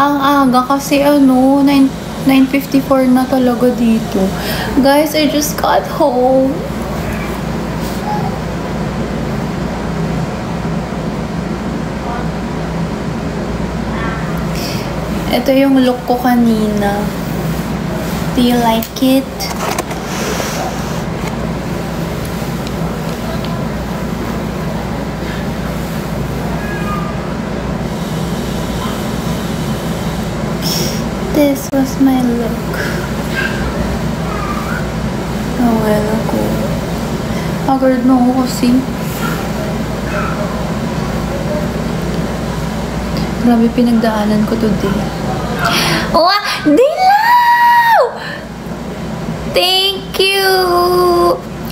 Ang aga kasi 9:54 na talaga dito. Guys, I just got home. Ito yung look ko kanina. Do you like it? This was my look. Oh, well, ako. Haggard na ako kasi. Grabe pinagdaanan ko today. Oh, Dilaw! Thank you!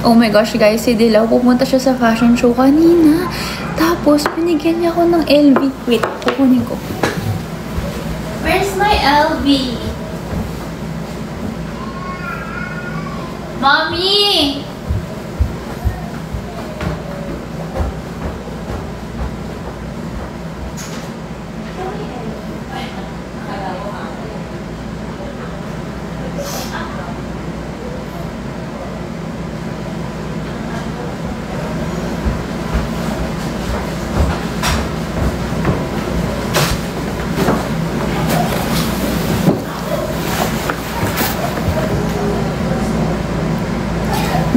Oh my gosh, guys, si Dilaw, pumunta siya sa fashion show kanina. Tapos, binigyan niya ako ng LV. Wait, kukunin ko. Where's my LV? Mommy!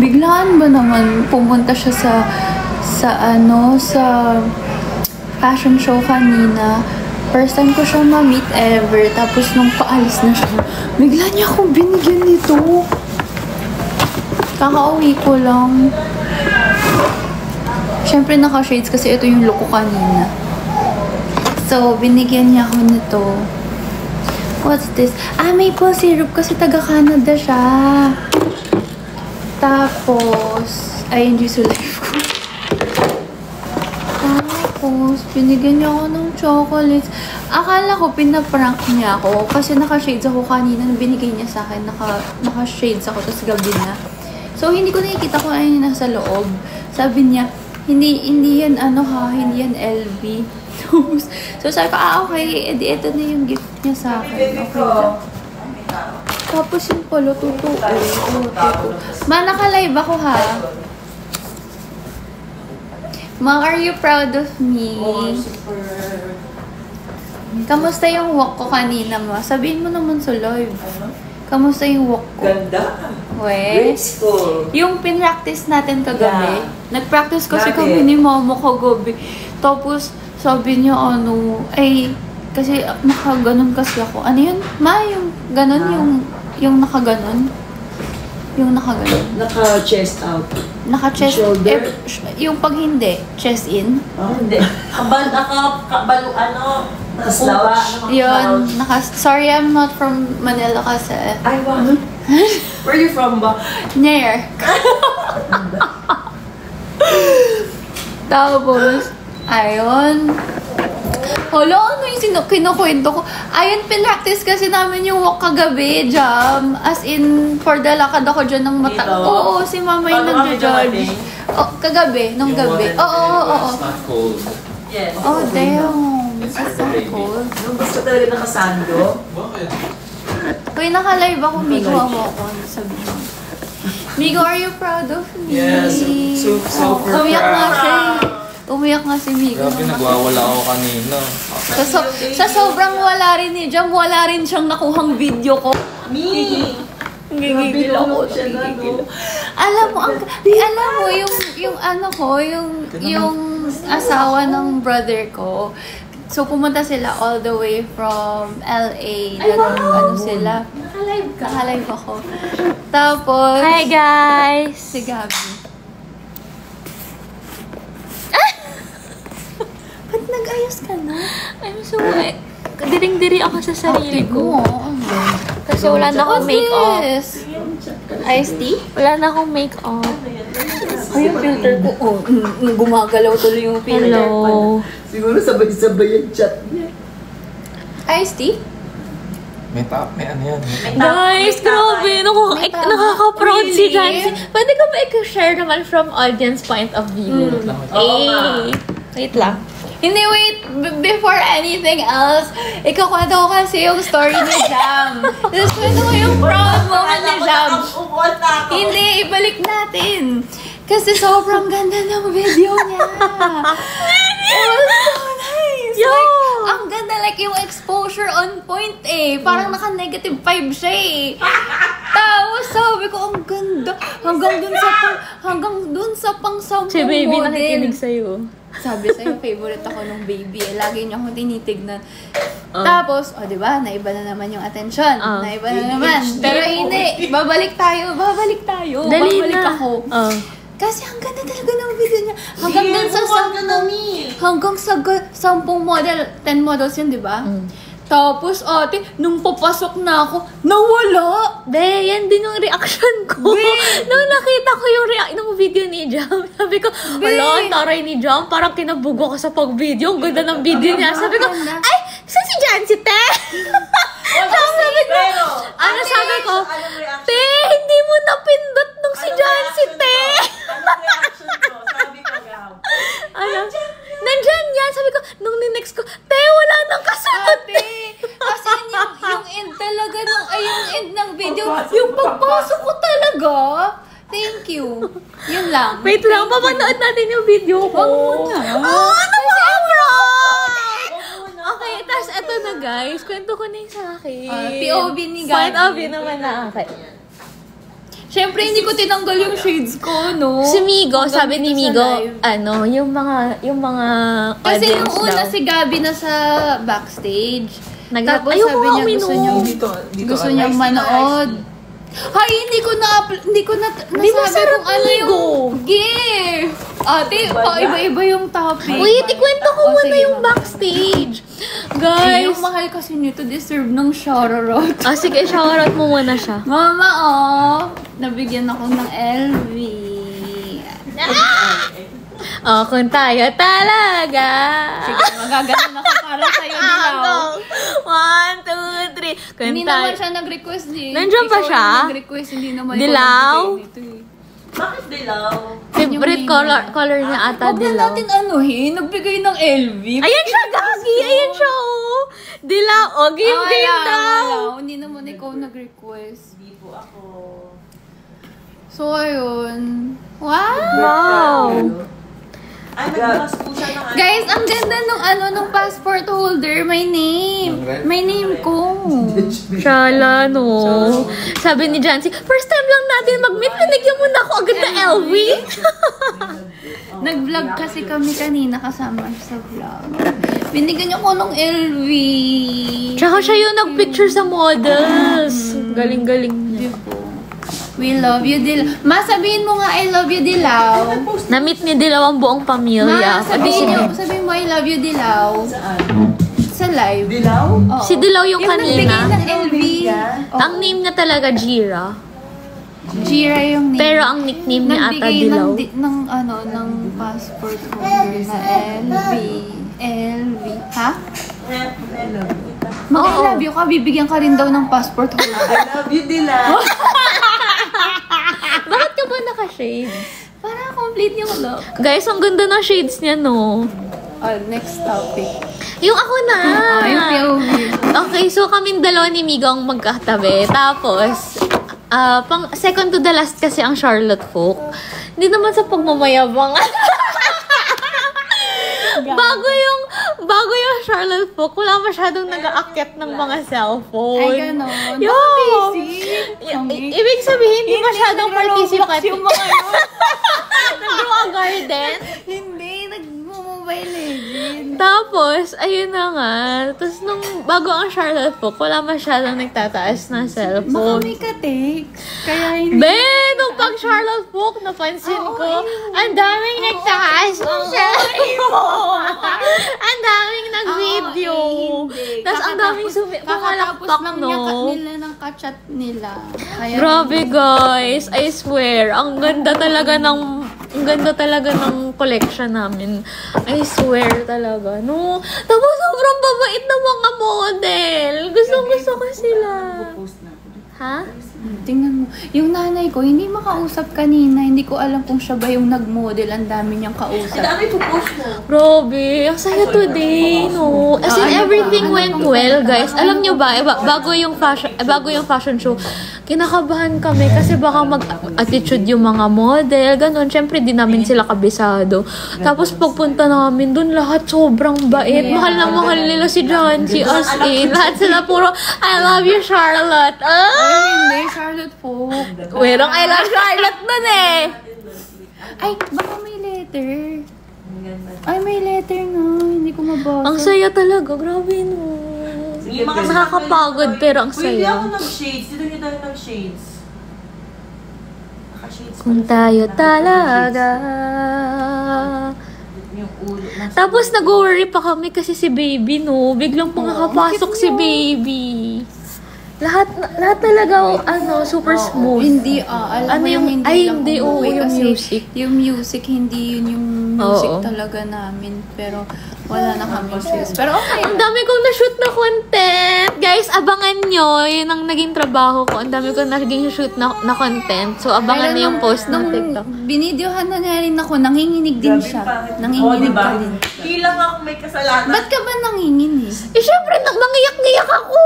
Biglaan ba naman pumunta siya sa fashion show kanina. First time ko siya ma-meet ever. Tapos nung paalis na siya, bigla niya akong binigyan nito. Kakauwi ko lang. Siyempre naka-shades kasi ito yung look ko kanina. So, binigyan niya ako nito. What's this? Maple syrup kasi taga-Canada siya. Tapos, ayun yung life ko. Tapos, binigyan niya ako ng chocolates. Akala ko, pinaprank niya ako. Kasi naka-shades ako kanina nung binigay niya sa akin. Naka-shades ako, tapos gabi na. So, hindi ko nakikita kung ano yung nasa loob. Sabi niya, hindi yan hindi yan LV. So, sabi ko, okay, edi ito na yung gift niya sa akin. Okay lang. Tapos yung pala, totoo. Ma, naka-live ako ha. Ma, are you proud of me? Kamusta yung walk ko kanina, ma? Sabihin mo naman sa live. Kamusta yung walk ko? Ganda. Graceful. Yung pinractice natin kagabi. Yeah. Nag-practice kasi kami ni mama kagabi. Tapos, sabi niya, kasi nakaganon kasi ako. Ano yun? Ma, yung ganon, yung nakaganon. Yung nakaganon. Naka-chest out. Naka-chest. Shoulder. Yung pag hindi, chest in. Hindi. Naka-slouch. Yun. Sorry, I'm not from Manila kasi. Ay, wow. Where are you from ba? Near. Tapos, ayun. Hala, ano yung kinukwento ko? Ayun, pinractice kasi namin yung walk kagabi, Jam. As in, for the lakad ako dyan ng mata. Oo, si mama yung nagja-judge. Oh, kagabi, nung gabi. Oo. It's not cold. Yes. Oh, damn. It's not cold. Nung gusto talaga nakasando. Bakit? Kaya naka-live ako, Migo, ako. Sabi mo. Migo, are you proud of me? Yes, super Umiyak nga proud. siya. Umiyak nga si Migo. Grabe, nagwawala ako kanina. Sa sobrang wala rin ni Jam, wala rin siyang nakuhang video ko. Gigigil ako. Alam mo, yung asawa ng brother ko. So, pumunta sila all the way from LA. Sila. Naka-live ako. Tapos, hi guys! Si Gabi. Ba't nag-ayos ka na? I'm so diring-diri ako sa sarili ko. Kasi wala na akong make-up. Iced tea? Wala na akong make-up. Ay, yung filter ko. Gumagalaw tuloy yung filter. Hello. Siguro sabay-sabay yung chat niya. Iced tea? May ano yan. Guys, grabe. Nakaka-proud si Jancy. Pwede ka ba i-share naman from audience point of view? Wait lang. Hindi, wait. Before anything else, ikakwento ko kasi yung story ni Jam. Tapos kwento ko yung proud moment ni Jam. Hindi, ibalik natin. Kasi sobrang ganda ng video niya. It was so nice. Yo! Like, ang ganda, like yung exposure on point eh. Parang naka-negative 5 siya eh. Tapos sabi ko, ang ganda. Hanggang dun sa pang-sampung Si baby model. nakikinig sa'yo. Sabi sa'yo, favorite ako nung baby eh. Lagi niya akong tinitignan. Tapos, di ba, naiba na naman yung attention. Naiba na naman. Pero hindi, babalik tayo. Dali Babalik na. ako. Kasi ang ganda talaga ng video niya. Hanggang dun sa sampung model, 10 models yun, di ba? Tapos, ate, nung papasok na ako, nawala! Be, yan din yung reaction ko. Nung nakita ko yung video ni Jam, sabi ko, wala, ang taray ni Jam, parang kinabugo ko sa pag-video. Ang ganda ng video niya. Sabi ko, ay, saan si Jancy, te? Sabi ko, sabi ko, te, hindi mo napindot nung si Jancy, te. Anong reaction ko? Sabi ko, gaw. Nandyan yan. Sabi ko, nung next ko, te, wala nang kasunod. Kasi yung end talaga yung end ng video, yung pagpasok ko talaga. Thank you. Yun lang. Wait lang, papanood natin yung video ko. Wag muna. Ano ba, bro? Okay, tas eto na guys. Kwento ko na yung sa akin. POV ni Gabi. Point of view naman na akin. Siyempre, hindi ko tinanggal yung shades ko, no? Si Migo, Hanggang sabi ni dito sa Migo, live. yung mga Kasi audience nung una daw. si Gabi na sa backstage. Tapos Ayoko sabi nga niya uminom. gusto niyang manood. Hay, hindi ko na Di nasabi masarap, kung ano yung Migo. gift. Ate, iba-iba yung topic. Wait, ikwento ko Oh, muna sige, yung mama. backstage. Ay, Guys. yung mahal kasi nito deserve ng shoutout. Sige, shoutout mo muna siya. Mama, nabigyan ako ng LV. Kung tayo talaga. Sige, magaganon ako para sa'yo, Dilaw. Go! 1, 2, 3. Kung Hindi naman siya nag-request eh. Nandiyan pa Ikaw siya? yung nag-request, hindi naman Dilaw? ikaw nagbigay nito eh. Bakit dilaw? Favorite color niya ata, Huwag na dilaw. natin anuhin, nagbigay ng LV. Ayan siya, Gagi! Ayan siya, oh! Dilaw, oh! Game daw! Hindi naman ikaw nag-request. Hindi po ako. So, ayun. Wow! Wow! Ay, nagbukas po siya ng Guys, ang ganda nung passport holder. My name. My name ko. Shala, no. Sabi ni Jancy, first time lang natin mag-meet, pinigyan mo na ako agad na LV. Nag-vlog kasi kami kanina kasama sa vlog. Binigyan niyo ko ng LV. Tsaka siya yung nag-picture sa models. Galing-galing niya. Diba? We love you, Dilaw. Ma, sabihin mo nga I love you, Dilaw. Na-meet ni Dilaw ang buong pamilya. Ma, sabihin mo I love you, Dilaw. Saan? Sa live. Dilaw? Oo. Si Dilaw yung nagbigay kanina. ng LV. Ang name niya talaga Jira. Jira yung name. Pero ang nickname niya ata Nagbigay Dilaw. ng passport holder na LV. LV. Ha? I love you ka, bibigyan ka rin daw ng passport holder. I love you, Dilaw. Bakit ka ba naka-shades? Para complete yung look. Guys, ang ganda ng shades niya, no? Next topic. Yung ako na! Yung POV. Okay, so kaming dalawa ni Migo ang magkatabi. Tapos, pang second to the last kasi ang Charlotte Folk. Hindi naman sa pagmamayabang. bago yung Charlotte Folk, wala masyadong nag-aakyat ng mga cellphone. Ay, ganon. Yo! Ibig sabihin, hindi masyadong participant. Yung mga yun. Nag-grow a garden. Hindi, nag-mobile legend. Tapos, ayun na nga. Tapos, nung bago ang Charlotte Folk, wala masyadong nagtataas na Baka cellphone. may ka-text. Kaya hindi. Nung pag Charlotte Folk, napansin ko, ang daming nagtaas ng cellphone. Ang daming nag-video. Tapos, ang daming kakatapos pumalakpak, lang no? nila ng ka-chat nila. Kaya, Grabe, guys. I swear. Ang ganda talaga ng collection namin. I swear talaga. No? Tapos, sobrang babait na mga model. Gusto ko sila. Post na. Ha? Tingnan mo. Yung nanay ko, hindi makausap kanina. Hindi ko alam kung siya ba yung nag-model. Ang dami niyang kausap. Dami po post mo. Grabe, ang saya today, no? As in, everything went well, guys. Alam nyo ba, bago yung fashion show, kinakabahan kami kasi baka mag-attitude yung mga model, ganun. Siyempre, di namin sila kabisado. Tapos, pagpunta namin dun, lahat sobrang bait. Mahal na mahal nila si Jancy, as in. Lahat sila puro, I love you, Charlotte. Ay, hindi. Charlotte po. Merong I love Charlotte nun eh. Ay, baka may letter. Ay, may letter nga. Hindi ko mabasa. Ang saya talaga, grabe no. Sige, mga Nakakapagod pero ang Pwede saya. ako nag-shades. Dito nyo tayo nag-shades. Naka-shades Kung tayo talaga. Yung ulo. Tapos nag-worry pa kami kasi si baby no. Biglang pumapasok si baby. Lahat talaga super smooth. Hindi, alam Ano mo yung- hindi ay, lang hindi, oo, umuwi yung kasi music. Yung music, hindi yun yung music Oo. talaga namin. Pero wala na kami sis. Pero okay Ang lang. dami kong na-shoot na content. Guys, abangan nyo. Yun ang naging trabaho ko. Ang dami kong naging shoot na content. So, abangan nyo yung post ng TikTok. Binidyohan na niya rin ako, nanginginig din siya. Nanginginig diba? ka din. Hilang ako may kasalanan. Ba't ka ba nanginginig? Eh, syempre, mangiyak-ngiyak ako.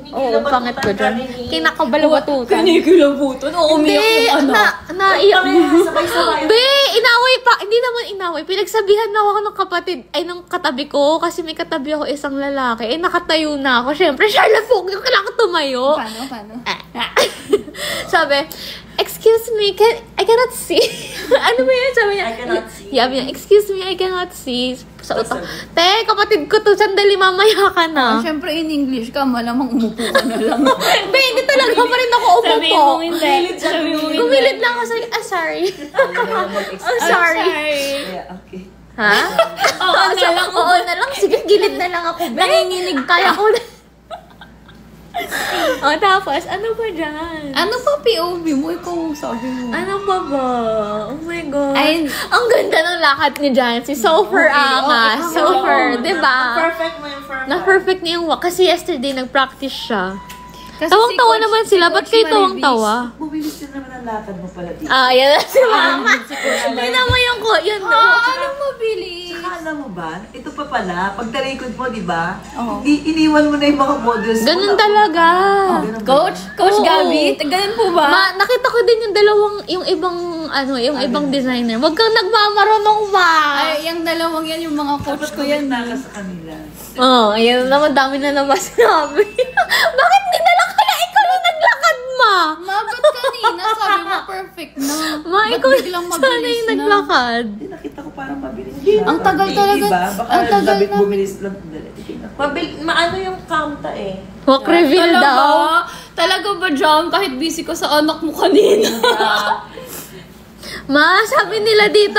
Oo, Kinikilabutan pangit ko dyan. ka rin eh. Kinakabalawatutan. Kinikilabutan? Oo, Hindi, naiyak mo. Sabay-sabay. Be, inaway pa. Hindi naman inaway. Pinagsabihan na ako ng kapatid, ng katabi ko. Kasi may katabi ako isang lalaki. Eh, nakatayo na ako. Syempre, Charlotte, huwag yung kailangan tumayo. Paano? Sabi, excuse me, I cannot see. Ano ba yun? Sabi niya, I cannot see. Yabi niya, excuse me, I cannot see. Sa utak. Te, kapatid ko to, sandali, mamaya ka na. Siyempre, in English ka, malamang umupo ka na lang. Be, hindi talaga pa rin ako umupo. Sabi mo Gumilit lang ako sa, sorry. I'm sorry. Yeah, okay. Ha? Oo na lang. Sige, gilid na lang ako. Nanginginig kaya ko na. Tapos, ano ba dyan? Ano pa POV mo? Ikaw sabi mo. Ano ba ba? Oh my God. Ay, ang ganda ng lakad ni Jancy. Super angas. okay. Super, di ba? Perfect mo yung perfect. Na-perfect niya yung walk. Kasi yesterday, nag-practice siya. kasi Tawang-tawa si naman Coach- sila. si Ba't Coach kayo Maribis, tawang-tawa? Bumilis din naman ang lakad mo pala dito. Yan na si Mama. Tignan mo yung ko. Yun, no? Anong mabilis? Saka alam mo ba, ito pa pala, pag talikod mo, di ba? Oo. Iniwan mo na yung mga models mo. Ganun talaga. Ganun ba? Coach Oo. Gabby? Ganun po ba? Nakita ko din yung yung ibang designer. Wag kang nagmamarunong ba? Ay, yung dalawang yan, yung mga coach Dapat ko yan. kumita ka sa kanila. Ayan naman, dami na naman sinabi. Bakit hindi na lang kaya ikaw yung naglakad, ma? Ma, ba't kanina sabi mo perfect na? Ma, Ba't ikaw biglang sana mabilis yung na? naglakad. Hindi, nakita ko parang mabilis. Ang tagal talaga. Diba? Baka Ang tagal labit na. bumilis lang. Maano yung kamta eh. Walk reveal Talaga? daw. Talaga ba, Jam? Kahit busy ko sa anak mo kanina. Ma, sabi nila dito,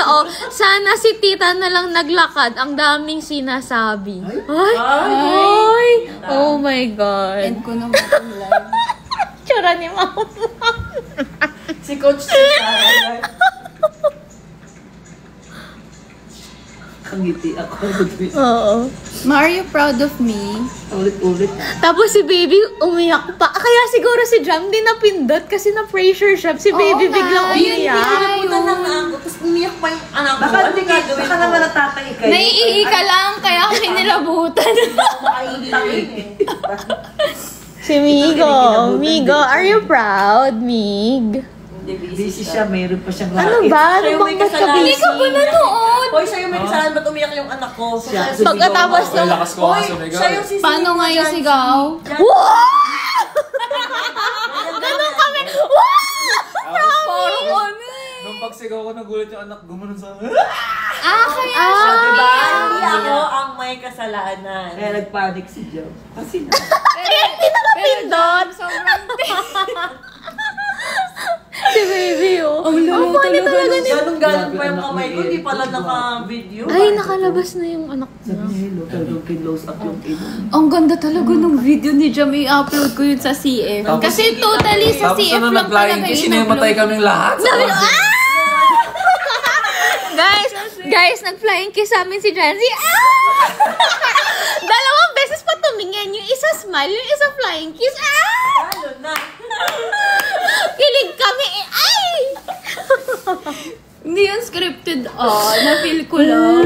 sana si tita na lang naglakad. Ang daming sinasabi. Ay! Oh my God. End ko naman yung live. Tsura ni Mama. Si Coach Sarah. Ang ngiti ako. Oo. Ma, are you proud of me? Ulit-ulit. Tapos si baby umiyak pa. Kaya siguro si Jam din napindot kasi na-pressure siya. Si baby Oo nga, biglang yun umiyak. nga. Pinapunta na nga ako, tapos umiyak pa yung anak ko. Baka naman natatay kayo. Naiihi ka lang, kaya ako nilabutan. Makaintangin eh. Si Migo. Migo, are you proud, Mig? Busy siya, mayroon pa siyang Ano ba? Ano bang ba't ka Hindi ka ba nanood? Hoy, siya yung may kasalanan, ba't umiyak yung anak ko? Siya. Pagkatapos Ay, lakas ko nga sumigaw. Siya yung sisigaw. Paano nga yung sigaw? Ganun kami. Wow! Nung pagsigaw ko, nagulat yung anak, gumanon sa akin. Kaya Diba? Ah! Hindi ako ang may kasalanan. Kaya nagpanic si Joe. Kasi na. Hindi na napindot. sobrang Si baby, oh. Ang lalo funny talaga ni... Ganong-ganon pa yung kamay ko, hindi pala naka-video. Ay, nakalabas na yung anak Sabi niya. niya, hello, talagang kinlose up yung ino. Ang ganda talaga ng video ni Jam. I-upload ko yun sa CF. Tapos- Kasi totally sa Tapos CF ano lang nag-flying talaga kiss, in-upload. sinamatay kaming lahat. Sabi ko, Guys, nag-flying kiss sa amin si Jancy. Dalawang beses pa tumingin. Yung isa smile, yung isa flying kiss. Lalo na. Kilig kami. Ay! Hindi yan scripted. Na-feel ko lang.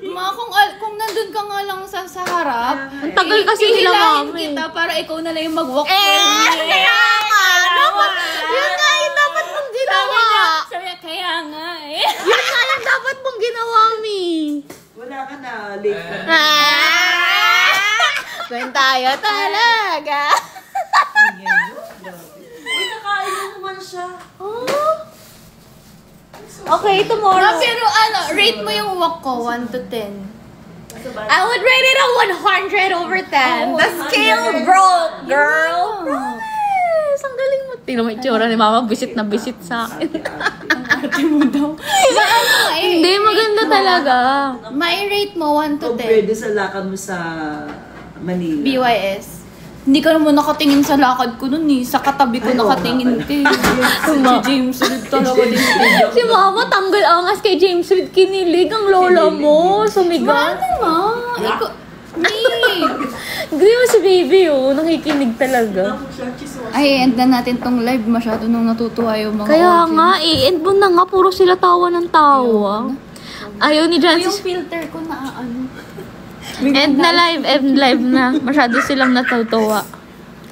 Alam mo, ma, kung nandun ka nga lang sa harap, Ang tagal kasi nila, hihilahin mami. kita para ikaw na lang yung mag-walk Kaya nga. Dapat, yun nga yung dapat mong ginawa. Sabi niya, kaya nga eh. Yun nga yung dapat mong ginawa, Mi. Wala ka na, late ka na. Kung tayo talaga. Uy, nakain mo naman siya. Okay, tomorrow. Ma, pero rate mo yung walk ko, 1 to 10. I would rate it a 100 over 10. The scale broke, girl. Promise. Ang galing mo. Tingnan mo yung itsura ni Mama. Bisit na bisit sa akin. Ate mo daw. Hindi, maganda talaga. Ma-rate mo 1 to 10. Compared sa lakad mo sa Manila. BYS. Hindi ka naman nakatingin sa lakad ko nun eh. Sa katabi ko nakatingin ka eh. Si James Reid talaga din. Si Mama, tanggal angas kay James Reid. Kinilig ang lola mo. Sumiga. Ano ma? Ikaw, Hindi mo si baby, oh. Nakikinig talaga. ay, end na natin tong live. Masyado nung natutuwa yung mga Kaya audience. nga, end mo na nga. Puro sila tawa ng tawa. Ayaw ni Yung Jancis. filter ko na End live na. Masyado silang natutuwa.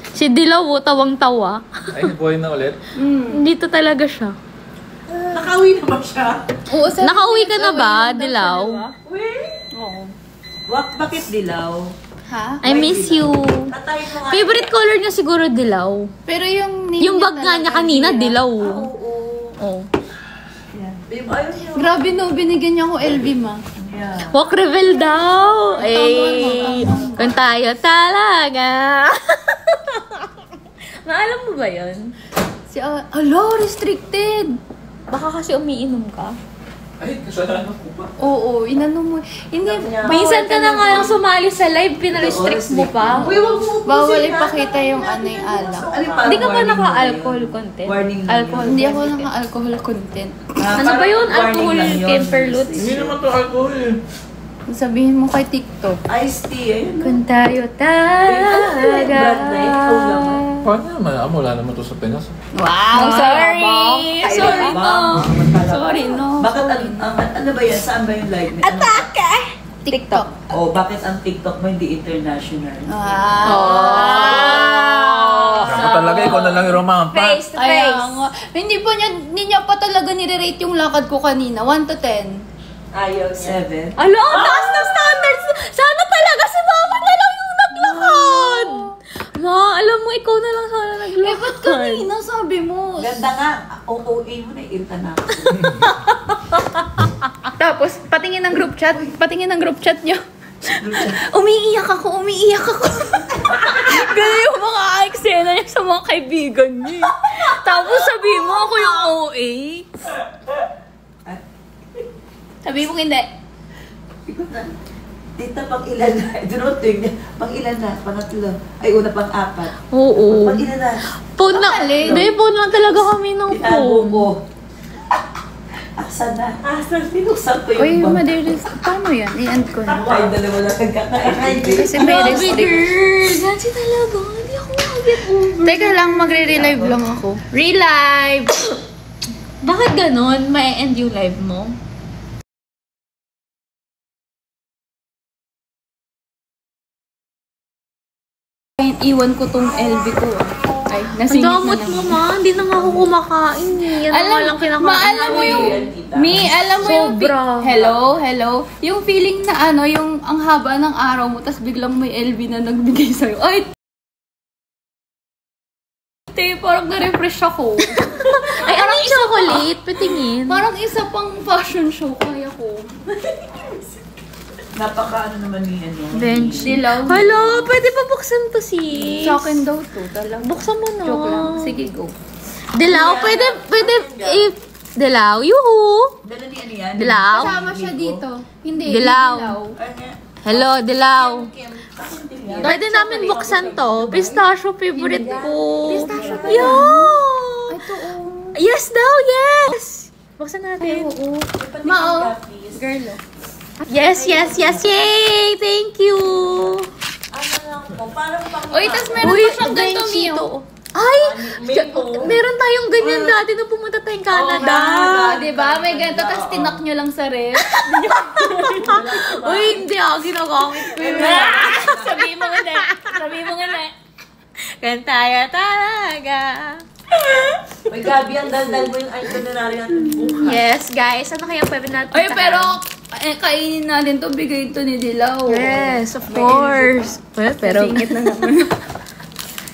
Si Dilaw, oh, tawang-tawa. Ay, buhay na ulit. Dito talaga siya. Nakauwi na ba siya? Oo, Nakauwi ka na ba, Dilaw? Uy! Oo. Bakit dilaw? Ha? I miss you. Tatay mo nga. Favorite color niya siguro dilaw. Pero yung name Yung bag nga niya kanina, dilaw. Oo. Oh. Yan. Babe, ayaw niyo. Grabe no, binigyan niya ako LV ma. Yeah. Walk reveal daw. Eh, kung tayo talaga. Maalam mo ba yun? Restricted. Baka kasi umiinom ka. Ay, kasalanan ko ba? Oo, inano mo. Hindi, Minsan ka na nga lang sumali sa live, pinarestrict mo pa. Uy, wag mo bawal ipakita yung yung alak. Hindi ka ba naka-alcohol content? Warning lang Alcohol. Hindi ako naka-alcohol content. Ano ba yun? Alcohol Kemperlutz? Hindi naman to alcohol eh. Sabihin mo kay TikTok. Iced tea, ayun. Kung tayo talaga. Brad na ikaw lang. Paano naman? Wala naman to sa Pinas. Wow, sorry! Sorry no. Sorry no. Bakit, ano ba yan? Saan ba yung live? Atake! TikTok. Oh, bakit ang TikTok mo hindi international? Dapat talaga, ikaw na lang yung romampa. Face to Kaya face. nga. Hindi niya pa talaga nire-rate yung lakad ko kanina. 1 to 10. Ayaw 7. Alo, ang taas ng standards. Sana talaga si Mama na lang yung naglakad. Ma, alam mo, ikaw na lang sana naglakad. Ba't kanina sabi mo? Ganda nga. OOA mo na, irita na ako. Tapos, patingin ng group chat niyo. Umiiyak ako. Ganun yung mga eksena niya sa mga kaibigan niya. Tapos sabi mo ako yung OA. Sabi mo hindi. Ikaw na. Tita, pang ilan na? Doon niya. Pang ilan na? Pangatlo. Ay, una pang 4. Oo. Pang ilan na? Phone na. Babe, phone lang talaga kami ng Itago phone. mo. Asan na? Asan? Binuksan ko Uy, yung bag. madalis. Paano yan? I-end ko na. Ay, dalawa lang nagkakain. Kasi may restrict. girl. Nancy talaga. Hindi ako mag-get over. Teka lang, magre-relive lang ako. Relive! Bakit ganon? May end yung live mo? Iwan ko tong LV ko. Ay, Ang nasingit na damot mo, naman. ma. Hindi na nga ako kumakain eh. Yan na nga lang kinakain. alam mo yung, alam mo yung, Sobra. hello, yung feeling na yung ang haba ng araw mo, tas biglang may LV na nagbigay sa'yo. Ay, parang na-refresh ako. Ay, ano yung chocolate? Patingin. Parang isa pang fashion show kaya ko. Napaka naman ni Bench. Dilaw. Hala, pwede pa buksan to, sis. Sa akin daw to, talaga. Buksan mo na. Joke lang. Sige, go. Dilaw, pwede, Dilaw, yuhu. Dala ni ano yan? Dilaw. Kasama siya dito. Hindi, Dilaw. dilaw. Hello, Dilaw. Pwede Pwede namin buksan to. Pistachio favorite ko. Pistachio ba Yeah. Ito, oh. Yes daw, yes. Buksan natin. Oo. Mao. Girl, oh. Yes. Yay! Thank you. Ano lang po, parang pang... Uy, tas meron pa siyang ganito, Mio. Ay! Mio. Meron tayong ganyan dati nung pumunta tayong Canada. Diba? May ganito, tas tinak nyo lang sa ref. Uy, hindi ginagamit ko yun. Sabihin mo nga na. Sabihin mo nga na. Kantaya talaga. May Gabi, ang daldal mo yung itinerary natin bukas. Yes, guys. Ano kaya pwede natin Ay, pero kainin natin to, bigay to ni Dilaw. Yes, of course. Well, pero... Singit na naman.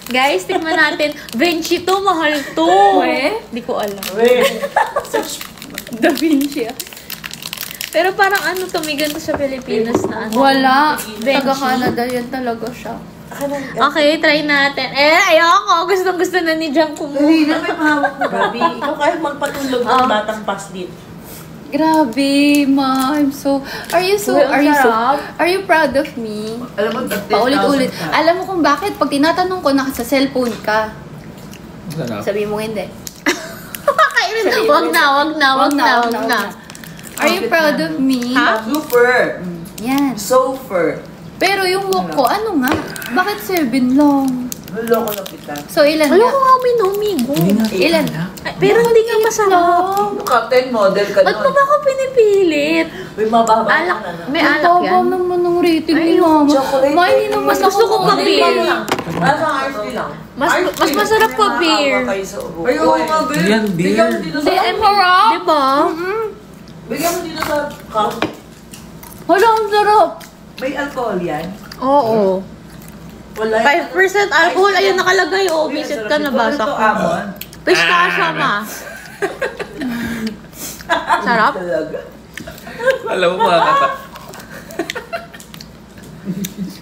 Guys, tignan natin. Benchi to, mahal to. We? Hindi ko alam. Da Vinci. Pero parang ano, tumigan to sa Pilipinas na ano. Wala. Benchi. Taga-Canada yan talaga siya. Okay, try natin. Ayoko. Gustong-gusto na ni Jang kumuha. Hindi na may pahawak na Gabi. Ikaw kahit magpatulog ng batang paslit. Grabe, ma. Are you proud of me? Alam mo, Paulit-ulit. Alam mo kung bakit? Pag tinatanong ko, nasa cellphone ka. Sarap. Sabi mo hindi. Wag na. Are you proud of me? Ha? Super. Yan. Sofer. Pero yung walk ko, ano nga? Bakit 7 lang? Naloko na kita. So, ilan Alam ko nga? nga, minomigo. Ilan? Pero hindi nga masarap. Captain model ka Ba't mo ba ako pinipilit? May mababa Alak. ka na. May alak Baba yan. naman ng rating Ay, ni Mama. chocolate. Ma, hindi naman Mas gusto ko pa beer. Nasa RC lang. Mas masarap pa beer. Ay, oo nga, beer. Yan, beer. Bigyan mo dito Hindi, sa... ang harap. Diba? Bigyan mo dito sa cup. Hala, ang sarap. May alcohol yan? Oo. Wala. 5% alcohol. Ayun nakalagay. Oh, visit ka na basa ko. Amon. Pistachio ma. Sarap. Talaga. Alam mo mga kata.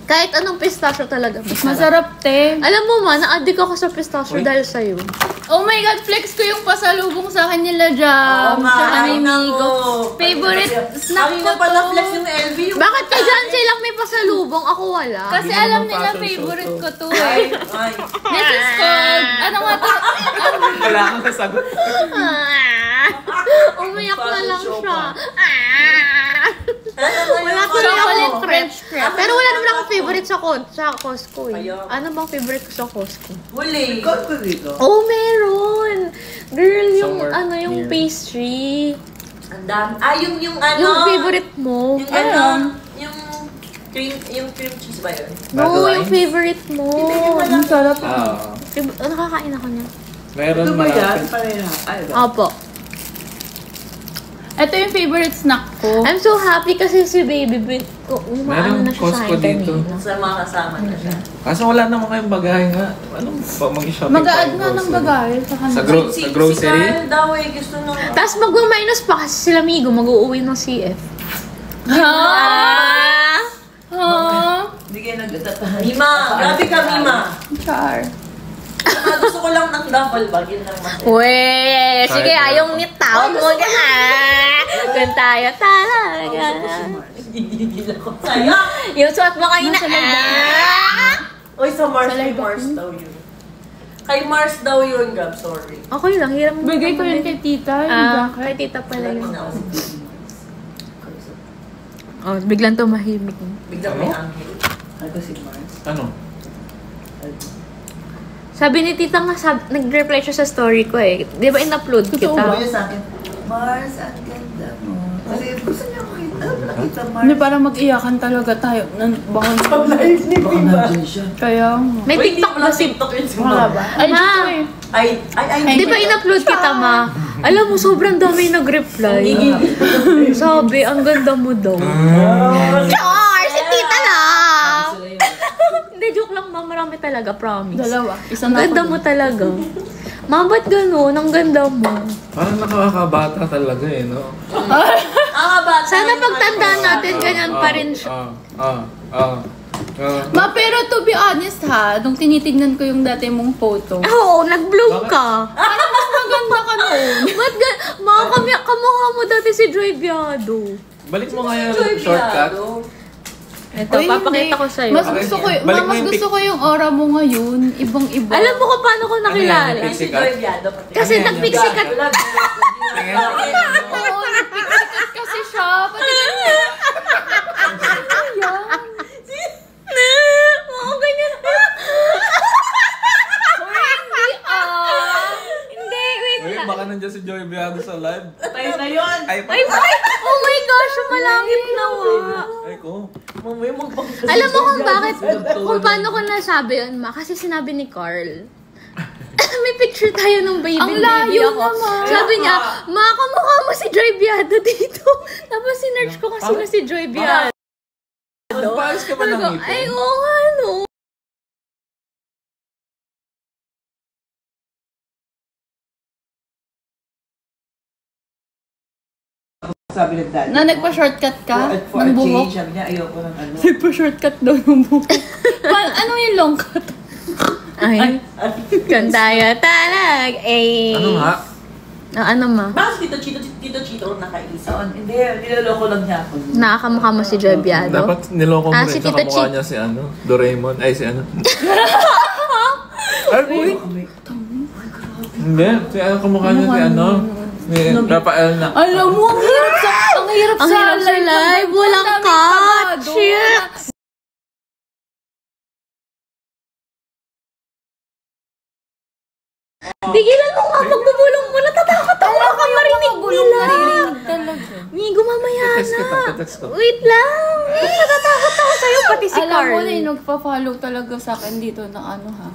Kahit anong pistachio talaga. Masarap. Masarap, te. Alam mo ma, na-addict ako sa pistachio dahil sa'yo. Oh my God, flex ko yung pasalubong sa akin nila Jam. Tsaka ni Migo. Favorite snack ko Kanina pala to. flex yung LV. Bakit kay Jan silang may pasalubong? Ako wala. Kasi Hindi alam naman nila fashion favorite show to. ko to eh. Ay. This is called, ano nga to? Wala kang nasagot. Umiyak na lang Fashion show siya. Wala Wala ko Chocolate French crepe. Pero wala naman akong favorite sa Costco eh. Ayaw. Ano bang favorite ko sa Costco? Huli. Ikaw ko dito. Oh, meron! Girl, yung Somewhere ano, yung near. pastry. Ang dami. Ah, yung ano. Yung favorite mo. Yung ano. Yung cream cheese ba yun? No, Bago yung lines? favorite mo. Ang sarap. Nakakain ako niya. Meron Ito ba yan? malapit. Pareha. Ay, ba? Opo. Ito yung favorite snack ko. I'm so happy kasi si baby, umaano Meron na siya sa Costco akin dito. kanina. Sa mga kasama na siya. Kaso wala naman kayong bagahe nga. Anong pa mag-shopping? Mag-a-add tayo nga ng grocery? bagay sa kanila. Sa grocery? Si Carl daw eh. Gusto nung... Tapos magmaminus pa kasi sila Migo, mag-uuwi ng CF. Ha? Ah! Ha? Hindi kayo nagtatahan. Mima! Grabe ka, Mima! Char. Gusto ko lang ng duffel bag. Yun lang mas. Weh! Sige, Kahit ayong nitaw mo ka. Kung tayo talaga. Gigigil ako. Sayang! Yung suot mo kanina. Uy, sa Mars, Sa kay live Mars ako. daw yun. Kay Mars daw yun, Gab. Sorry. Okay lang, hiram mo. Bigay ko yun kay tita. Yung jacket. kay tita pala Alam mo yun. na ako si Mars. Oh, biglang tumahimik. Biglang may Ano? anghel. Ano si Mars? Ano? Sabi ni tita nga, nag-reply siya sa story ko eh. Di ba in-upload Totoo kita? ba? Sabi sa akin, Mars, ang ganda mo. Kasi gusto niya makita. Ano ba nakita, Mars? Hindi, parang mag-iyakan talaga tayo. Baka Pag-live ni Mima. kaya nga. May TikTok ba si... TikTok yun si Wala Mama. ba? Ay, Ma! dito eh. Ay, Di ba in-upload kita, ma? Alam mo, sobrang dami nag-reply. Sabi, ang ganda mo daw. Char! Si tita lang! Hindi, joke lang, ma. Marami talaga, promise. Dalawa. Isa Ang na ganda ako. mo talaga. Ma, ba't ganun? Ang ganda mo. Parang nakakabata talaga eh, no? Sana pagtandaan natin, ganyan pa rin siya. Ma, pero to be honest ha, nung tinitignan ko yung dati mong photo, Oo, nag-bloom ka. parang mas maganda ka noon. Ba't kamukha mo dati si Joy Biado. Balik mo nga yung shortcut. Ito, Uy, papakita hindi. ko sa'yo. Mas gusto ko, Balik mo mas yung gusto ko yung aura mo ngayon. Ibang-iba. Alam mo kung paano ko nakilala? Ano yan? Si Joy Biado. Kasi Ano yan? nagpiksikat. Tingin. Oo, nagpiksikat kasi siya. Pati yan. Oo, ganyan. Ay, oh my gosh, malangit na wa. Ay ko. Mamaya magpakita. Alam mo kung bakit, kung paano ko nasabi yun, ma? Kasi sinabi ni Carl, may picture tayo ng baby Ang baby layo ako. naman. Sabi niya, ma, kamukha mo si Joy Biado dito. Tapos sinerch ko kasi na si Joy Biado. Paayos ka ba ng ngipin? Ay, oo nga, no. Sabi ng daddy. Na nagpa-shortcut ka For ng a buhok? change, sabi niya, ayoko ng ano. Nagpa-shortcut daw ng buhok. Ano yung long cut? Ay, kung tayo talag, eh. Ano nga? Ano ma? Bakit Tito Chito nakaisa? Hindi, niloloko lang niya ako. Nakakamukha mo si Joy Biado. Dapat niloko mo Ah, rin si sa Tito kamukha Chi. niya si ano, Doraemon. Ay, si ano. Ay, uy! Hindi, si ano kamukha niya si ano. Ni Rafael na. Alam mo, ang hirap sa live. Walang Ang daming cut. kabado. Shit. Tigilan mo nga, pagbubulong mo. Natatakot ako. Baka marinig nila. Naririnig talaga. Migo, mamaya Text kita, na. text ko. Wait lang. Natatakot ako sa'yo, pati si Alam Carl. mo na yung nagpa-follow talaga sa akin dito ng ano ha.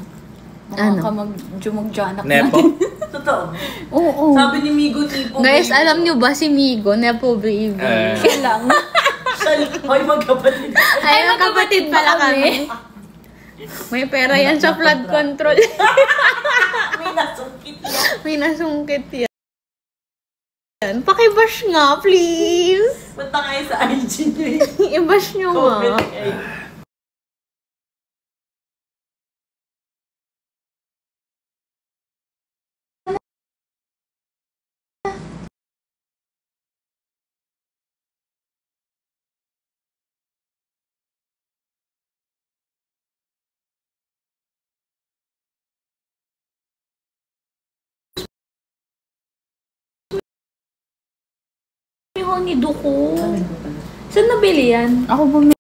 Ano? Mga mag-janak Nepo? Totoo. Oo. Sabi ni Migo, tipo. Guys, alam nyo ba si Migo, Nepo baby? Kailang. Hoy, magkapatid. Ay, magkapatid pala kami. May pera yan sa flood control. May nasungkit niya. May nasungkit yan. Pakibash nga, please. Punta kayo sa IG niyo. I-bash nyo Comment nga. kayo. Yung honey ko. Saan nabili yan? Ako bumili.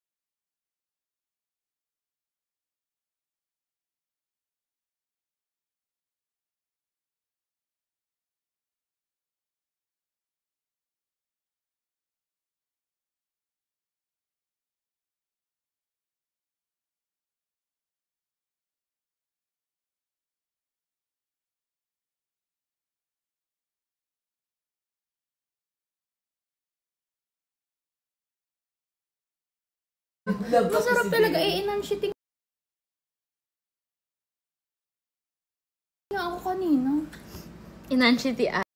Masarap talaga. Enunciating nga ako kanina. Inanshiti at.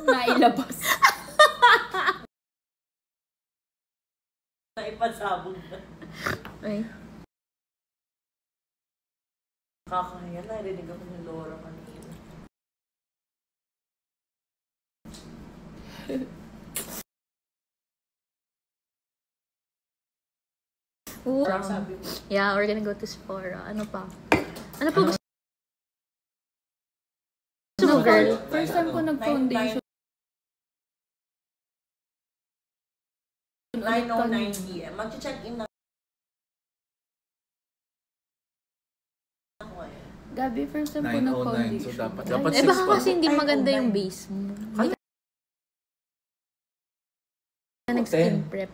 Nailabas. Naipasabog na. Ay. Kakaya, narinig ako ng Laura kanina. Ooh. Sabi mo. Yeah, we're gonna go to Sephora. Ano pa? Ano pa gusto mo, girl? First time ko nag-foundation. 9:09 p.m. Mag-check in na ako ngayon. Gabi, first time ko 9:09, nag-foundation. so dapat Eh 6 baka pa. kasi hindi Ay, maganda oh, yung nine. base mo. Hindi ka nag-skin prep.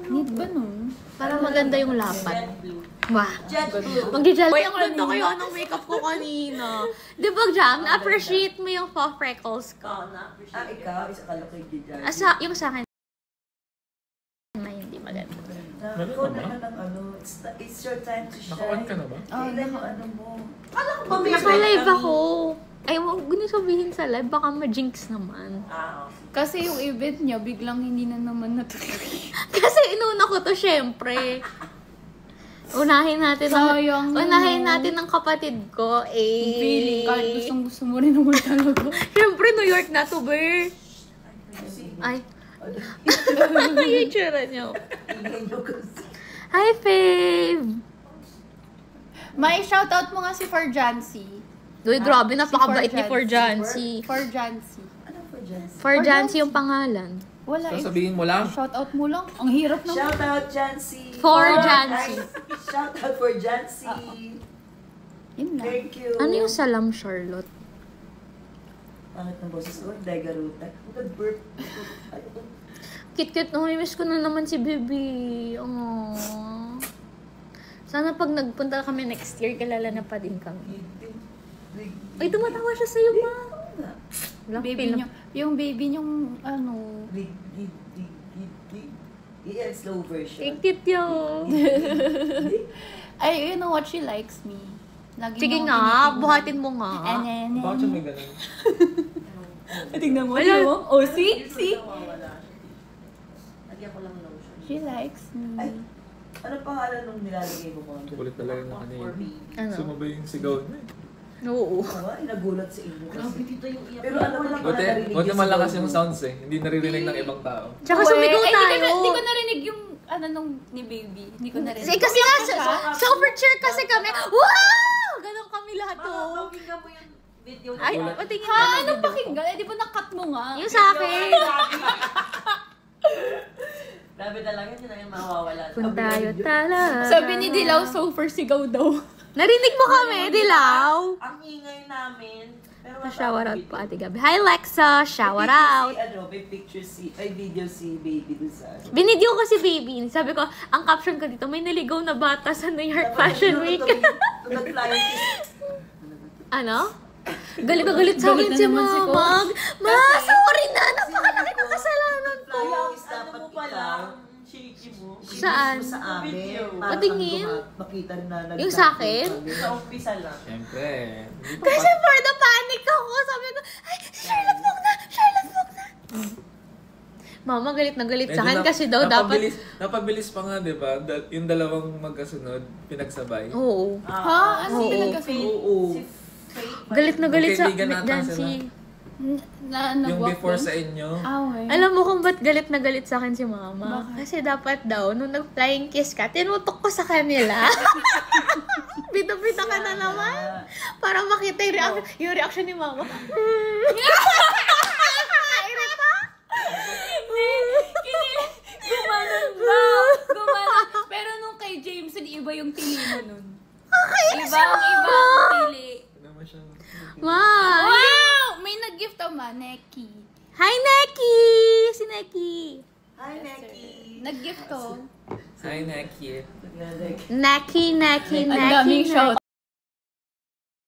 Need ba nun? Para maganda yung lapat. Jet blue. Wah. Jet blue. Mag-gel. Uy, ang ganda kayo ng makeup ko kanina. Di ba, Jam? Na-appreciate mo yung soft freckles ko. Oo, na-appreciate. Ikaw, isa ka lang kay Gijan. Yung sa akin, na hindi maganda. Ikaw naman ang ano, it's your time to shine. Naka-on ka na ba? Kailan yung ano mo? Kala ko ba may Naka-live ako. Ay, huwag ko sabihin sa live. Baka ma-jinx naman. okay. Kasi yung event niya, biglang hindi na naman natuloy. Kasi inuna ko to, syempre. Unahin natin Sayang unahin naman. natin ng kapatid ko. Feeling kahit gusto mo rin naman talaga. Syempre, New York na to, Ber. Ay. Yung tsura niyo. Hi, Fave! May shoutout mo nga si Forjancy. Uy, grabe, napakabait ni Forjancy. Forjancy. Forjancy. Ano po dyan? Forjancy yung pangalan. Wala eh. Sasabihin mo lang. Shoutout mo lang. Ang hirap ng... Shout out Jancy. For Jancy. Shout out for Jancy. Yun lang. Thank you. Ano yung salam, Charlotte? Pangit ng boses ko, Dagaruta. Good burp. Ay, Kit-kit, miss ko na naman si Baby. Aww. Sana pag nagpunta kami next year, kilala na pa din kami. Ay, tumatawa siya sa'yo, ma. Baby nyo, yung baby nyong, ano, Yeah, slow version. Kit-kit yun. ay, you know what, she likes me. Lagi Sige niya nga, akong tinitingnan. buhatin mo nga. Bakit siya may ganun? Tingnan mo, Wala. tingnan mo. Oh, see? See? Lagyan ko lang lotion. She likes Ay, me. ano pangalan nung nilalagay mo mga Kulit talaga na kanina. Ano? Sumabay yung sigaw niya eh. Oo. Ay, nagulat sa inyo kasi. Pero ano mo lang Buti malakas yung sounds eh. Hindi naririnig ng ibang tao. Tsaka sumigaw Ay, tayo. Hindi ko narinig yung, ano, nung ni baby. Hindi ko narinig. Kasi nga, super cheer kasi kami. Wow! Ganon kami lahat to. Pakinggan mo yung video Ay, Nagulat. patingin Ha? na. Anong pakinggan? Eh, di ba nakat mo nga? Yung sa akin. Grabe talaga, yun na yung mawawala. Kung tayo talaga. Sabi ni Dilaw, super sigaw daw. Narinig mo kami, Dilaw. Ang ingay namin. Pero Pa-shower out po, Ate Gabi. Hi, Lexa. Shower out. May picture ay video si baby dun sa ano. Binidyo ko si Baby. Sabi ko, ang caption ko dito, may naligaw na bata sa New York Fashion Week. Kung nag-flying kiss. Ano? Galit na galit sa akin Galit na si naman si Mama. Coach. Ma, sorry na. Napakalaki ng kasalanan ko. Flying kiss dapat ikaw. Shaky mo. Saan? Sa amin. Video. Para Patingin. kang makita rin na Yung sa akin? Sa umpisa lang. Siyempre. Hindi pa Kasi for the panic ako. Sabi ko, ay, Charlotte, wag na. Charlotte, wag na. Mama, galit na galit sa akin kasi daw dapat... Napabilis pa nga, di ba? Yung dalawang magkasunod, pinagsabay. Oo. Ha? Ano Oo. pinagkasundo? Oo. galit na galit sa Magkaibigan ata Jancy. Yung before sa inyo. Away. Alam mo kung ba't galit na galit sa akin si Mama? Bakit? Kasi dapat daw, nung nag-flying kiss ka, tinutok ko sa kanila. Pita-pita ka na naman. Para makita yung reaction ni Mama. Irita? Gumanon daw. Gumanon. Pero nung kay Jameson, iba yung tili mo nun. Iba ang tili. Ano naman siya? Ma! Wow! May nag-gift ang Neki. Hi, Neki! Si Neki. Hi, Neki. Nag-gift to. Hi, Neki. Neki, Neki, Ang Neki. daming Neki. shout.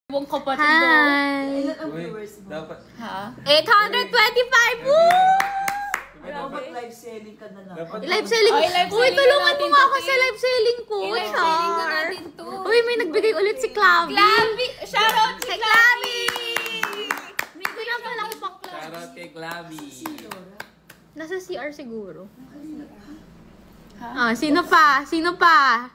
Yung kapatid ko. Hi! Ilan ang Uy, viewers mo? dapat. Ha? 825! Woo! Dapat live selling ka na lang. Dapat. Live selling. Ay, live Uy, selling tulungan natin mo nga to, ako Tin. sa live selling ko. I-live selling na Char. natin to. Uy, may nagbigay ulit si Clavi. Clavi! Shoutout Si Clavi! May pinapala ko pang Clavi. Shoutout kay Clavi. Nasa CR siguro. Ha? Sino pa? Sino pa?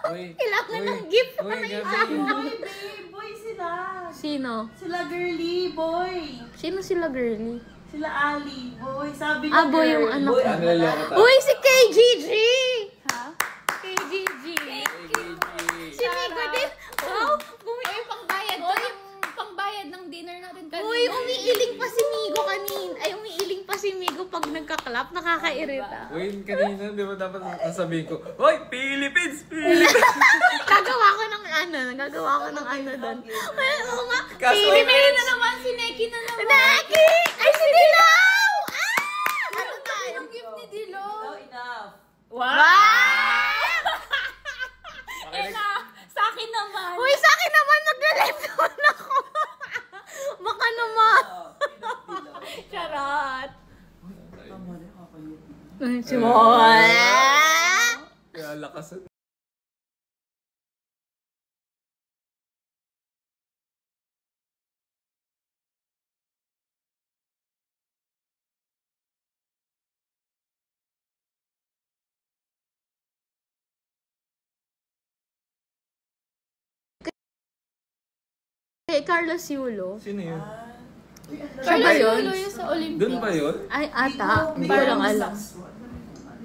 Uy, Kailangan uy, ng gift uy, pa na Gabi. Boy, babe. Boy sila. Sino? Sila girly, boy. Sino sila girly? Sila Ali, boy. Sabi niya Ah, boy girl. yung anak Boy, ko. Ano naloko ta? Uy, si KGG! Ha? KGG. KGG. Si Migo din. Wow, Uy, pangbayad to. Yung pangbayad ng dinner natin kanina. Uy, umiiling pa si Migo kanina. Ay, umiiling pa si Migo pag nagka-clap. Nakakairita. Uy, kanina, di ba dapat sasabihin ko, Hoy, Philippines! Philippines! Gagawa ko ng doon. Ay, oo nga. Kaso, Uy, meron na naman si Neki na naman. Naki! Ay, si Dilaw! Ah! Ano tayo? Yung gift ni Dilo. No, enough. Wow! Sa akin naman. Uy, sa akin naman, nag-live naman ako. Baka naman. Charot. Tama rin, kakayot. Si Moy. Kaya lakasan. Kay Carlos Yulo. Sino yun? Siya ba yun? Carlos sa Olympics. Doon ba yun? Ay, ata. Hindi ko lang alam.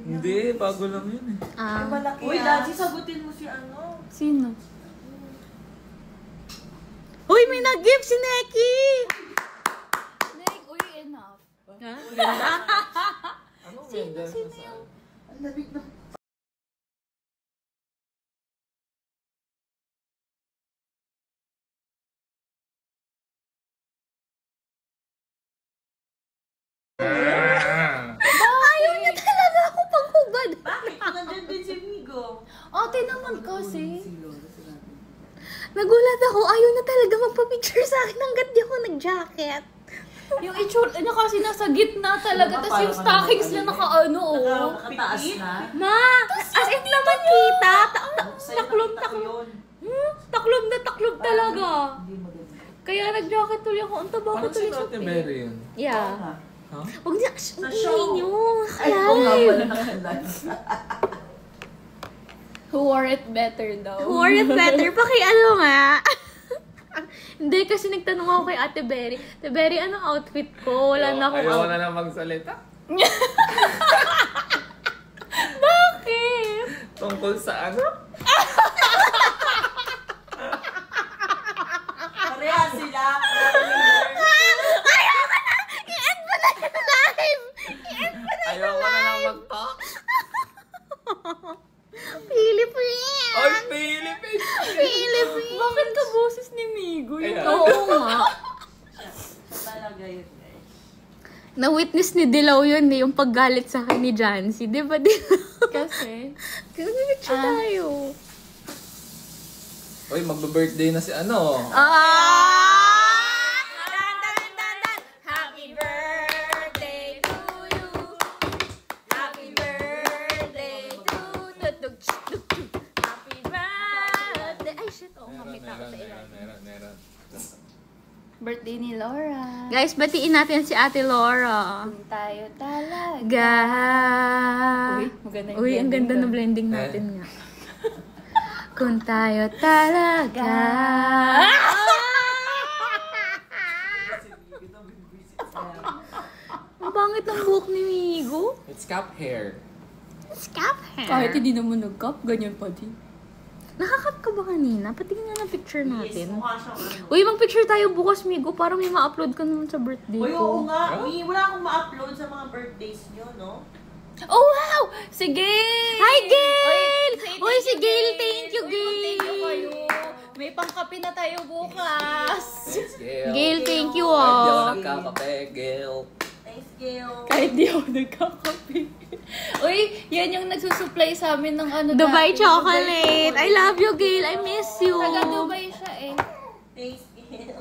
Hindi, bago lang yun eh. Ah. Malaki Uy, ah. Daddy, sagutin mo si ano. Sino? Uy, may nag-gift si Neki! Nek, uy, enough. Ha? Ano sino yun? Ang lamig ng Ate naman kasi. Nagulat ako, ayaw na talaga magpa-picture sa akin hanggat di ako nag-jacket. Yung itsura niya kasi nasa gitna talaga. Tapos yung stockings lang naka-ano, oh. Nakataas na. Ma! As in naman kita! Taklob yun. Taklob na taklob talaga. Hindi maganda. Kaya nag-jacket tuloy ako. Ang taba ko Parang si tuloy sa Ate Mary yun. Yeah. Ha? Huwag niya, Sa sa show. show. Ay, oo nga pala nakalive. Who wore it better daw? Who are it better? Paki-ano nga. Hindi, kasi nagtanong ako kay Ate Berry. Ate Berry, anong outfit ko? Wala na akong Ayaw na lang magsalita. Bakit? Tungkol sa ano? Pareha sila. Ayaw ko na lang mag-talk. Philippines! Ay, Philippines! Philippines! Bakit ka boses ni Migo? Ayan. Oo nga. Talaga yun eh. Na-witness ni Dilaw yun eh, yung paggalit sa akin ni Jancy. Di ba, Dilaw? Kasi, Kasi tayo. Uy, magbe-birthday na si ano. Dan, dan, dan, dan. Happy birthday to you. Happy birthday to Happy birthday. Ay, shit. Oo, mamita ko sa ilalim. Meron. birthday ni Laura. Guys, batiin natin si Ate Laura. Kung tayo talaga. Ga. Uy, maganda yung Uy, ang blending ganda doon. ng blending natin nga. Kung tayo talaga. Ang pangit ng buhok ni Migo. It's cap hair. Scalp hair. Kahit hindi naman nag-cup, ganyan pa din. Nakakap ka ba kanina? Patingin nga ng picture Yes, natin. mukha siyang ano. Uy, mag-picture tayo bukas, Migo. Para may ma-upload ka naman sa birthday Uy, oo ko. nga. Uy, wala akong ma-upload sa mga birthdays nyo, no? Oh, wow! Si Gail! Hi, Gail! Say Uy, si Gail, thank you, Uy, thank you Gail. kayo. May pangkape na tayo bukas. Thanks, Gail. Gail, thank you, Kahit di ako ah. nagkakape, Gail. Thanks, Gail. Kahit di ako nagkakape. Uy, yan yung nagsusupply sa amin ng ano Dubai dati, chocolate. Dubai I love you, Gail. I miss you. Taga Dubai siya eh. Thanks, Gail.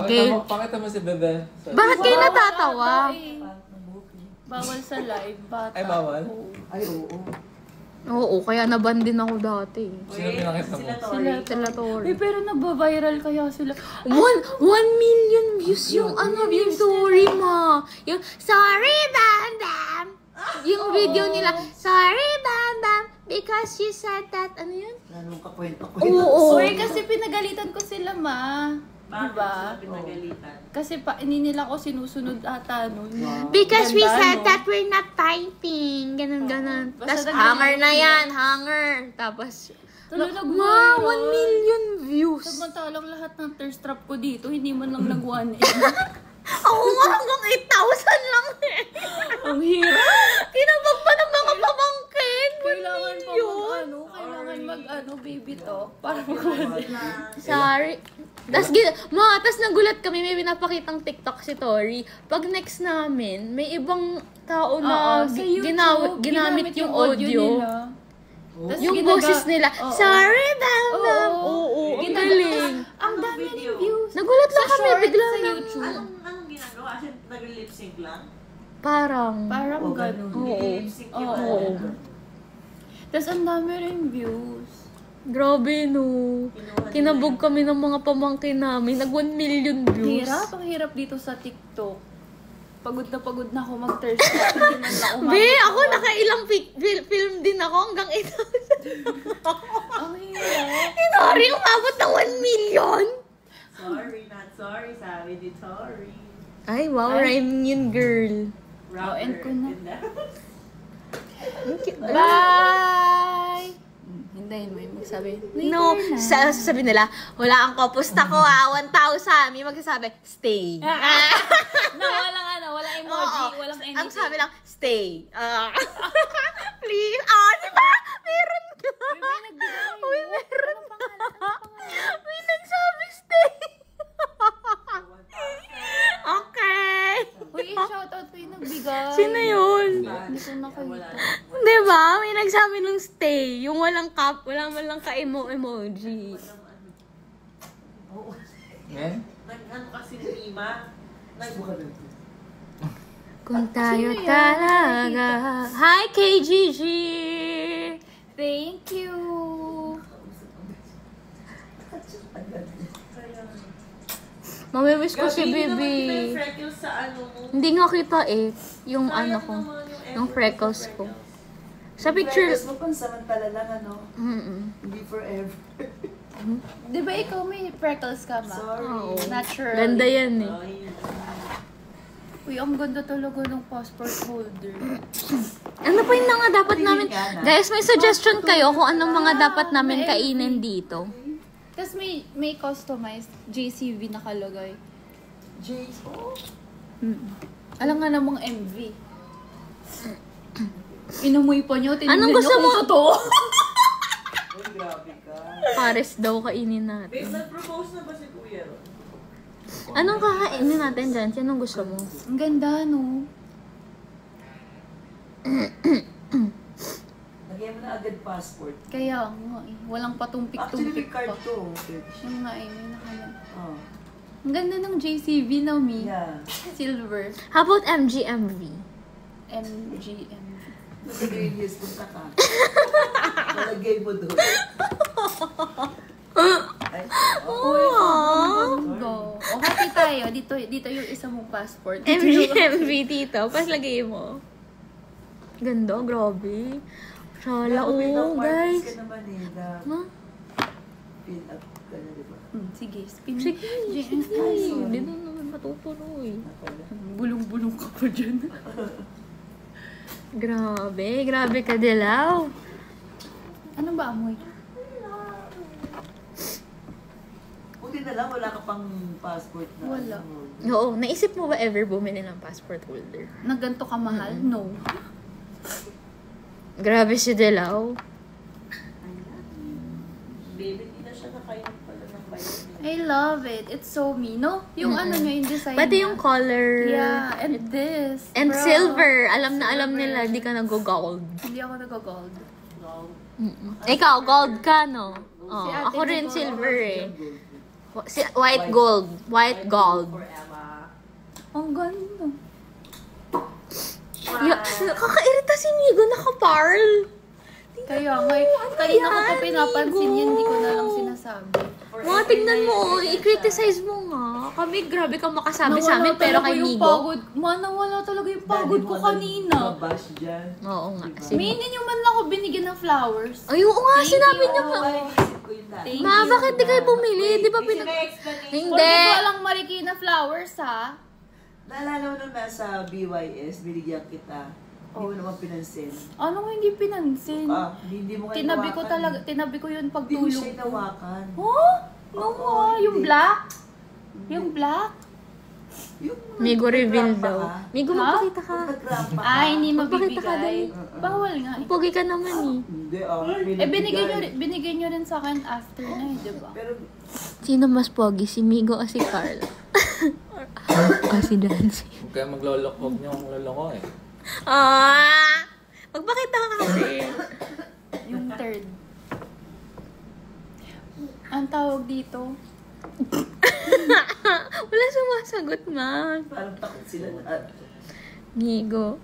Gail. Pakita mo si Bebe. Bakit kayo Bawal natatawa? ata eh. Bawal sa live, bata. Ay, bawal? Oo. Ay, oo. Oo, kaya naban din ako dati. Sino pinakita mo? Sila Tori. Sila Tori. Uy, pero nababiral kaya sila. 1 million views yung ano, yung story mo. Yung, sorry, Bam Bam. Yung video nila, sorry, Bam Bam, because you said that, ano yun? Anong kakwento ko? Oo. Uy, kasi pinagalitan ko sila, ma. Bakit Diba? sila pinagalitan? Kasi hindi nila ako sinusunod ata nun. Because we Ganda, said no? that we're not typing. Ganun, ganun. Basta Tapos nag- hanger na yan, hanger. Tapos, Tuloy ma, nag-viral. 1 million views. Samantalang lahat ng thirst trap ko dito, hindi man lang nag-1 Ako nga hanggang 8,000 lang eh. Ang hirap. Tinabag pa ng mga pamangkin. 1 Kailangan pa million. mag baby talk para mag-1 Sorry. Tas nagulat kami, may pinapakitang TikTok si Tori. Pag next namin, may ibang tao na sa YouTube, ginamit yung audio. nila. Tas Yung ginaga- boses nila. Oo. Sorry, Bam Bam. Oo. Oo, ang Ginaga- galing. Ang Anong dami video? ng views. Nagulat lang Sa kami, shorts bigla sa na. YouTube. Anong ginagawa? Kasi nag-lip sync lang? Parang. Parang Oo, ganun. Oo. Lip sync yung Oo. ano. Tapos ang dami rin views. Grabe no. Kinuha Kinabog nila kami ng mga pamangkin namin. Nag 1 million views. Ang hirap dito sa TikTok. Pagod na ako mag-thirst trap. Hindi man ako Be, ako nakailang film din ako hanggang 8,000. Ang hirap. Sorry, umabot ng 1 million. Sorry, not sorry. Sabi ni Tori. Ay, wow, rhyme yun, girl. Rapper. end ko na. in the- Bye! Hintayin mo yung magsabi. No, sasabi nila, wala ang kapusta ko 1,000. May magsasabi, stay. No, walang emoji, Oo. walang anything. Ang sabi lang, stay. Please. Di ba? Meron ka. May nagbigay. Uy, meron Anong pangalan? May nagsabi, stay. Okay. Uy, shoutout ko yung nagbigay. Sino yun? Hindi ko nakita. Diba? May nagsabi ng stay. Yung walang wala man lang ka-emoji. Oo. Eh? Nag-ano kasi ni Ima. Kung tayo Sino yan? talaga. Hi, KGG! Thank you. Mamimiss ko si Gabi, hindi naman kita Bibi. yung freckles sa ano mo. Hindi nga kita eh. Yung Sayang ano ko. naman Yung effort freckles sa ko. Sa picture. Freckles mo pansamantala lang, ano? Mm-mm. Hindi forever. Di ba ikaw may freckles ka, ma? Sorry. Oo. Natural. Ganda yan eh. Ay, Uy, ang ganda talaga ng passport holder. Ano pa yung mga dapat Pili namin? ka na. Guys, may suggestion kayo kung anong mga dapat namin kainin dito. Tapos may customized JCV nakalagay. Jace, oh. Alam nga namang MV. Inamoy pa niyo, tinignan Anong niyo gusto kung mo? totoo. Uy, grabe ka. Pares daw kainin babe, natin. nag-propose na ba si Kuya Ron? Anong kakainin natin dyan? Anong gusto mo? Ang ganda, no? Lagyan mo na agad passport. Kaya nga eh. Walang Actually, may patumpik-tumpik card pa. to. Search. Yung nga eh, may nakalagay. Oh. Ang ganda ng JCV na mi. Yeah. Silver. How about MGMV? MGMV. Sa Green Hills, punta ka. Malagay mo doon. Ay, Uy, ang ganda. O, happy tayo. Dito yung isa mong passport. MGMV dito. Pas lagay mo. Ganda, grabe. Shala, oh, guys. ka naman eh. Ma? Fill up ka na, di ba? Sige, spin. Sige, sige. sorry. Hindi na naman matutuloy. Napala. Bulong-bulong ka pa dyan. Grabe ka, Dilaw. Ano ba amoy? Buti na lang, wala ka pang passport na. Wala. ano. Oo, naisip mo ba ever bumili ng passport holder? Nagganto ka mahal? No. Grabe si Dilaw. Babe, hindi na siya nakainom pala ng vitamin. I love it. It's so me, no? Yung ano niya, yung design Pati niya. yung color. Yeah, and this. And Bro. silver. Alam na alam nila, di ka nag-gold. Hindi ako nag-gold. No. Ikaw, gold ka, no? Oh, Si ate ako rin nag-gold. silver eh. White gold. White gold. For Emma. Ang ganda. Kakairita si Migo, naka-pearl. Kaya nga, kanina ko pa pinapansin yan, hindi ko na lang sinasabi. Mga tignan mo, i-criticize mo nga. Kami, grabe kang makasabi sa amin, pero talaga kay yung Migo. pagod. Nawala talaga yung pagod Daddy ko mo kanina. Mabash dyan. Oo nga. Diba? Si May hindi nyo man lang ako binigyan ng flowers. Ay, oo nga, Thank sinabi you. niyo Oo, pa. ay, isip ko yun dati. Thank Ma, you. bakit di kayo bumili? Di ba May pinag... explanation. Hindi. Hindi ko lang Marikina flowers, ha? Naalala mo nung nasa BYS, binigyan kita. Hindi mo naman pinansin. Ano hindi pinansin? Hindi mo kayo Tinabi ko hawakan talaga, eh. tinabi ko yun Hindi mo pagtulog siya ko. inawakan. Oh? No, Oo, yung hindi. black? Yung black? Yung Migo reveal nagrampa daw. ka. Migo, Ha? magpakita ka. Kung nagrampa ka. Ay, hindi Magpakita ka mabibigay. dali. Bawal nga eh. Pogi ka naman eh. Hindi Eh, binigay nyo rin sa akin after na eh, di ba? Pero, Sino mas pogi? Si Migo o si Carl? O si Dancy? Huwag kayo maglolok. Huwag niyo akong loloko eh. Ah! Magpakita ka kasi. Yung third. Ang tawag dito, Wala sumasagot, ma. parang takot sila na. Migo.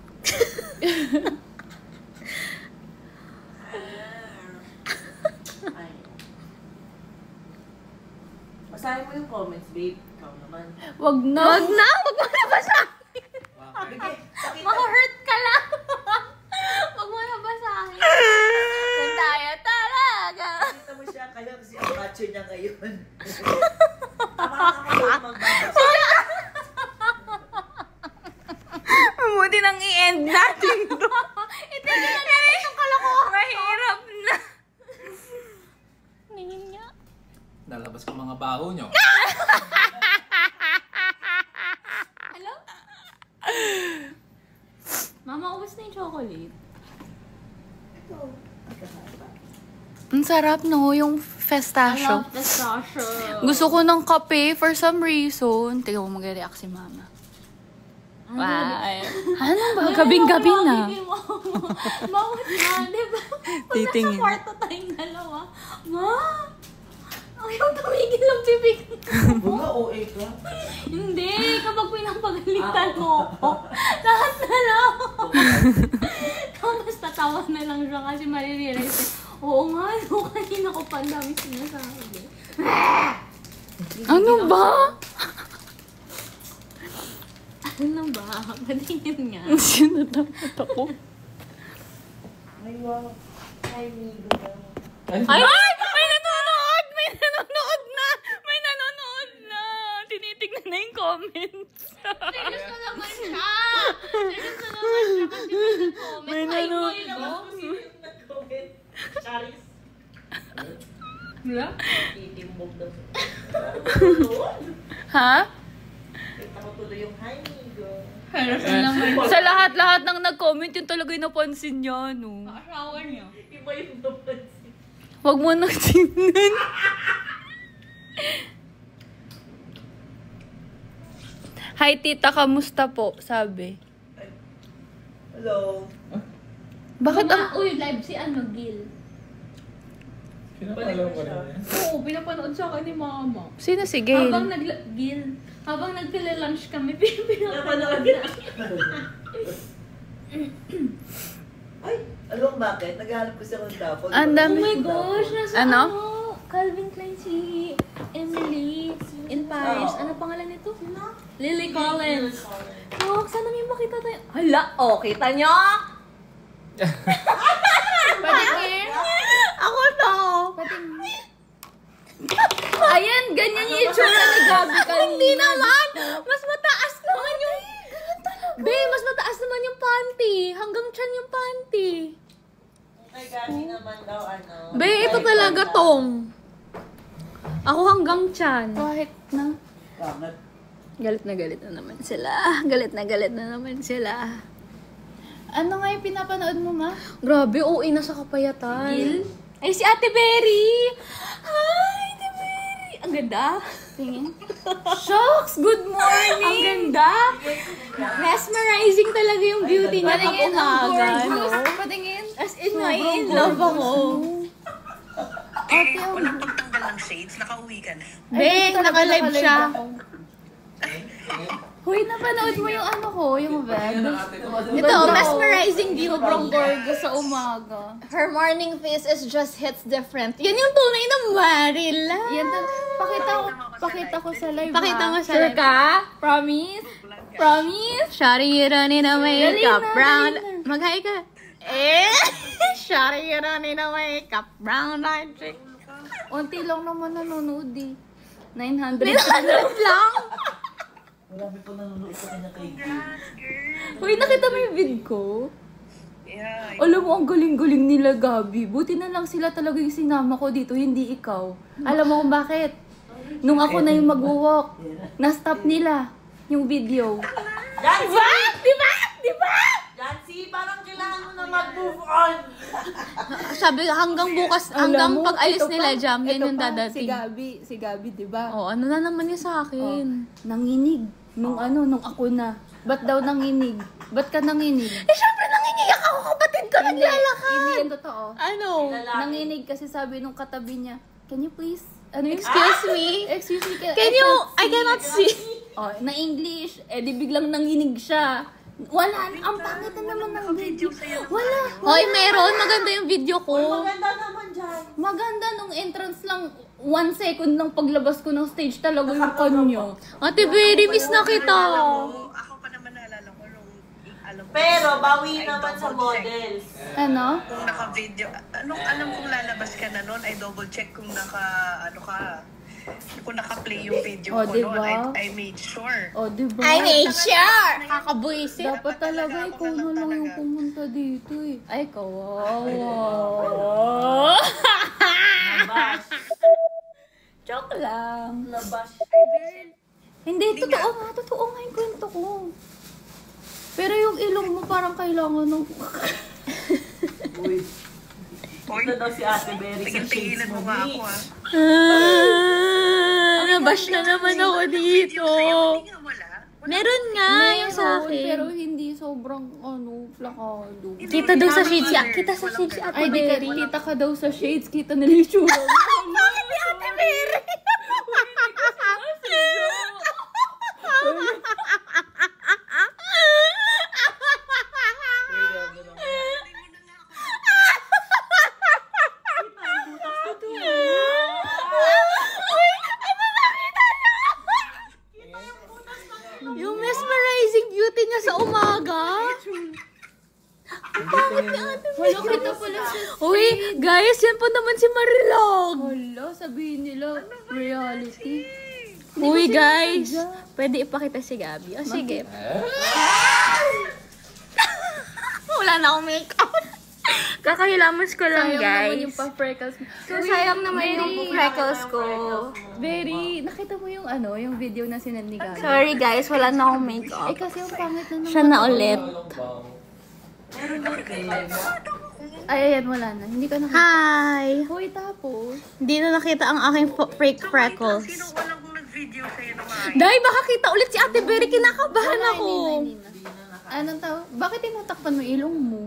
Ay. Basahin mo yung comments, babe. Ikaw naman. wag na. Wag na! Wag mo na basahin! Bigay, pakita. Maka-hurt ka lang! Wag mo na basahin! Kung tayo talaga! Pakita mo siya kayo kasi ang macho niya ngayon. Tama ako yung magbabasa. Mabuti nang i-end natin to. Itigil na natin itong kalokohan. Mahirap na. Ningin niya. Lalabas ko mga baho niyo. Hello? Mama, ubos na yung chocolate. Ang sarap no, yung pistachio. pistachio. Gusto ko ng kape for some reason. Tingnan mo mag-react si mama. Bye. Ano ba? Gabing-gabi na. Bawat na, di ba? Pag Titingin. nasa kwarto tayong dalawa, ma! Ayaw tumigil ang bibig mo. Bunga, OA ka. Hindi, kapag pinapagalitan mo ako, lahat na lang. Tapos tatawa na lang siya kasi marirealize. Oo nga, no, kanina ko pa ang dami sinasabi. Ano ba? Ano ba? Patingin nga. Sinatakot ako. Ay, wow. Ay, migo na. Ay, Ay! May nanonood! May nanonood na! May nanonood na! Tinitignan na yung comments. Serious na naman siya! Serious na naman siya kasi may nag-comment. May Ay, nanonood. boy, no? Nag-comment. Charis. Wala? Titimbog daw. Ha? Kita ko tuloy yung hi, migo. Sa lahat-lahat ng nag-comment, yun talaga yung napansin niya, no? Shower niyo. Iba yung napansin. Huwag mo nang tingnan. Hi, tita, kamusta po? Sabi. Hello. Bakit ang... Uy, live si Gil. pinapalaw ko na yan. Oo, pinapanood sa akin ni mama. Sino si Gail? Habang nagtila-lunch kami, pinapanood na. Ay, alam mo bakit? Naghahanap ko siya ng dapo. Ang Oh dami. my gosh, nasa Ano? Calvin Klein si Emily in Paris. Ano pangalan nito? Lily Collins. Oh, sana may makita tayo. Hala, oh, kita nyo? Patingin. Ako to. Patingin. Ayan, ganyan yung itsura ni Gabi kanina. Hindi naman. Mas mataas naman yung... Be, mas mataas naman yung panty. Hanggang chan yung panty. Ay, gani naman daw, ano. Be, ito talaga tong. Ako hanggang chan. Kahit na. Pangat. Galit na naman sila. Galit na naman sila. Ano nga yung pinapanood mo, ma? Grabe, OA na sa kapayatan. Gil? Ay, si Ate Berry! Hi, Ate Berry! Ang ganda. Tingin. Shocks! Good morning! Ang ganda. Mesmerizing talaga yung beauty niya Patingin, ang kapag-umaga, no? gorgeous. Patingin. As in, in love ako. Ate, oh. Walang pagtanggal ng shades, nakauwi ka na. Beng, naka-live siya. Hoy, napanood mo yung ano ko, yung bed. Ito, mesmerizing beauty. Sobrang gorgeous sa umaga. Her morning face is just hits different. Yan yung tunay na Marila. Yan, pakita ko sa live. Pakita ha? mo sa Sure live. ka? Promise? Promise? Shari running na makeup Dali na, brown. dali na. Mag-hi ka. Eh! Shari running na makeup brown eyed chick. Unti lang naman nanonood eh. 900. 900 lang! Marami po nanonood sa kanya kay Hoy, nakita mo yung vid ko? Yeah, Alam mo, ang galing-galing nila, Gabi. Buti na lang sila talaga yung sinama ko dito, hindi ikaw. Alam mo kung bakit? Nung ako na yung mag-walk, na-stop nila yung video. Jancy! Di ba? Jancy, parang kailangan mo na mag-move on. Sabi, hanggang bukas, hanggang pag-alis nila, Jam, yan yung dadating. Si Gabi, di ba? Oh, ano na naman yun sa akin? Nanginig. Nung ako na. Ba't daw nanginig? Ba't ka nanginig? Eh, syempre nangingiyak ako, kapatid ko, naglalakad. Hindi yan totoo. Ano? Nanginig kasi sabi nung katabi niya, can you please? Ano yung Excuse me? Excuse me. Can you, I cannot see. Oh, na English. Eh, di biglang nanginig siya. Wala. Ang pangit na naman ng video. Wala. Hoy, meron, maganda yung video ko. Maganda naman dyan. Maganda nung entrance lang. 1 second lang paglabas ko ng stage talaga yung kanya. Ate Berry, miss na kita. Ako pa naman naalala ko nung alam ko. Pero, bawi naman sa models. Ano? Kung naka-video, anong alam kong lalabas ka na noon, I double check kung kung naka-play yung video Oh, ko diba? noon. I made sure. O, di ba? I made sure. Kakabuisit. Dapat talaga ikaw na lang yung pumunta dito eh. Ay, kawawa. Labas. Joke lang. Labas. Hindi, totoo nga yung kwento ko. Pero yung ilong mo parang kailangan ng... Uy. Hoy, Ito daw si Ate Berry sa tigil-tigilan shades mo mo. nga ako ah. Nabash na naman ako dito. Hindi nga wala. Meron nga yung sa akin. Pero hindi sobrang, plakado. Kita daw sa shades. Kita sa shades si Ate Ay, di Berry. kita ka daw sa shades. Kita na yung tsura mo. Bakit ni Ate Berry? Yung mesmerizing beauty niya sa umaga. Wala, kita pala sa... Uy, guys, yan po naman si Marilog. Hala, sabihin nila, reality. Uy, guys, pwede ipakita si Gabi. O, sige. Wala na akong makeup. Kakahilamos ko lang, Sayang guys. naman yung pa-freckles mo. Sayang naman yung freckles ko. Very, nakita mo yung yung video na sinend ni Gabi. Sorry, guys, wala na akong makeup. Eh, kasi yung pangit na naman. Siya na ulit. Ay, ayan, wala na. Hindi ka nakita. Hi! Hoy, tapos. Hindi na nakita ang aking fake freckles. Sino walang nag-video sa'yo naman? Dahil baka kita ulit si Ate Berry, kinakabahan ako. Anong tawag? Bakit tinatakpan mo ilong mo?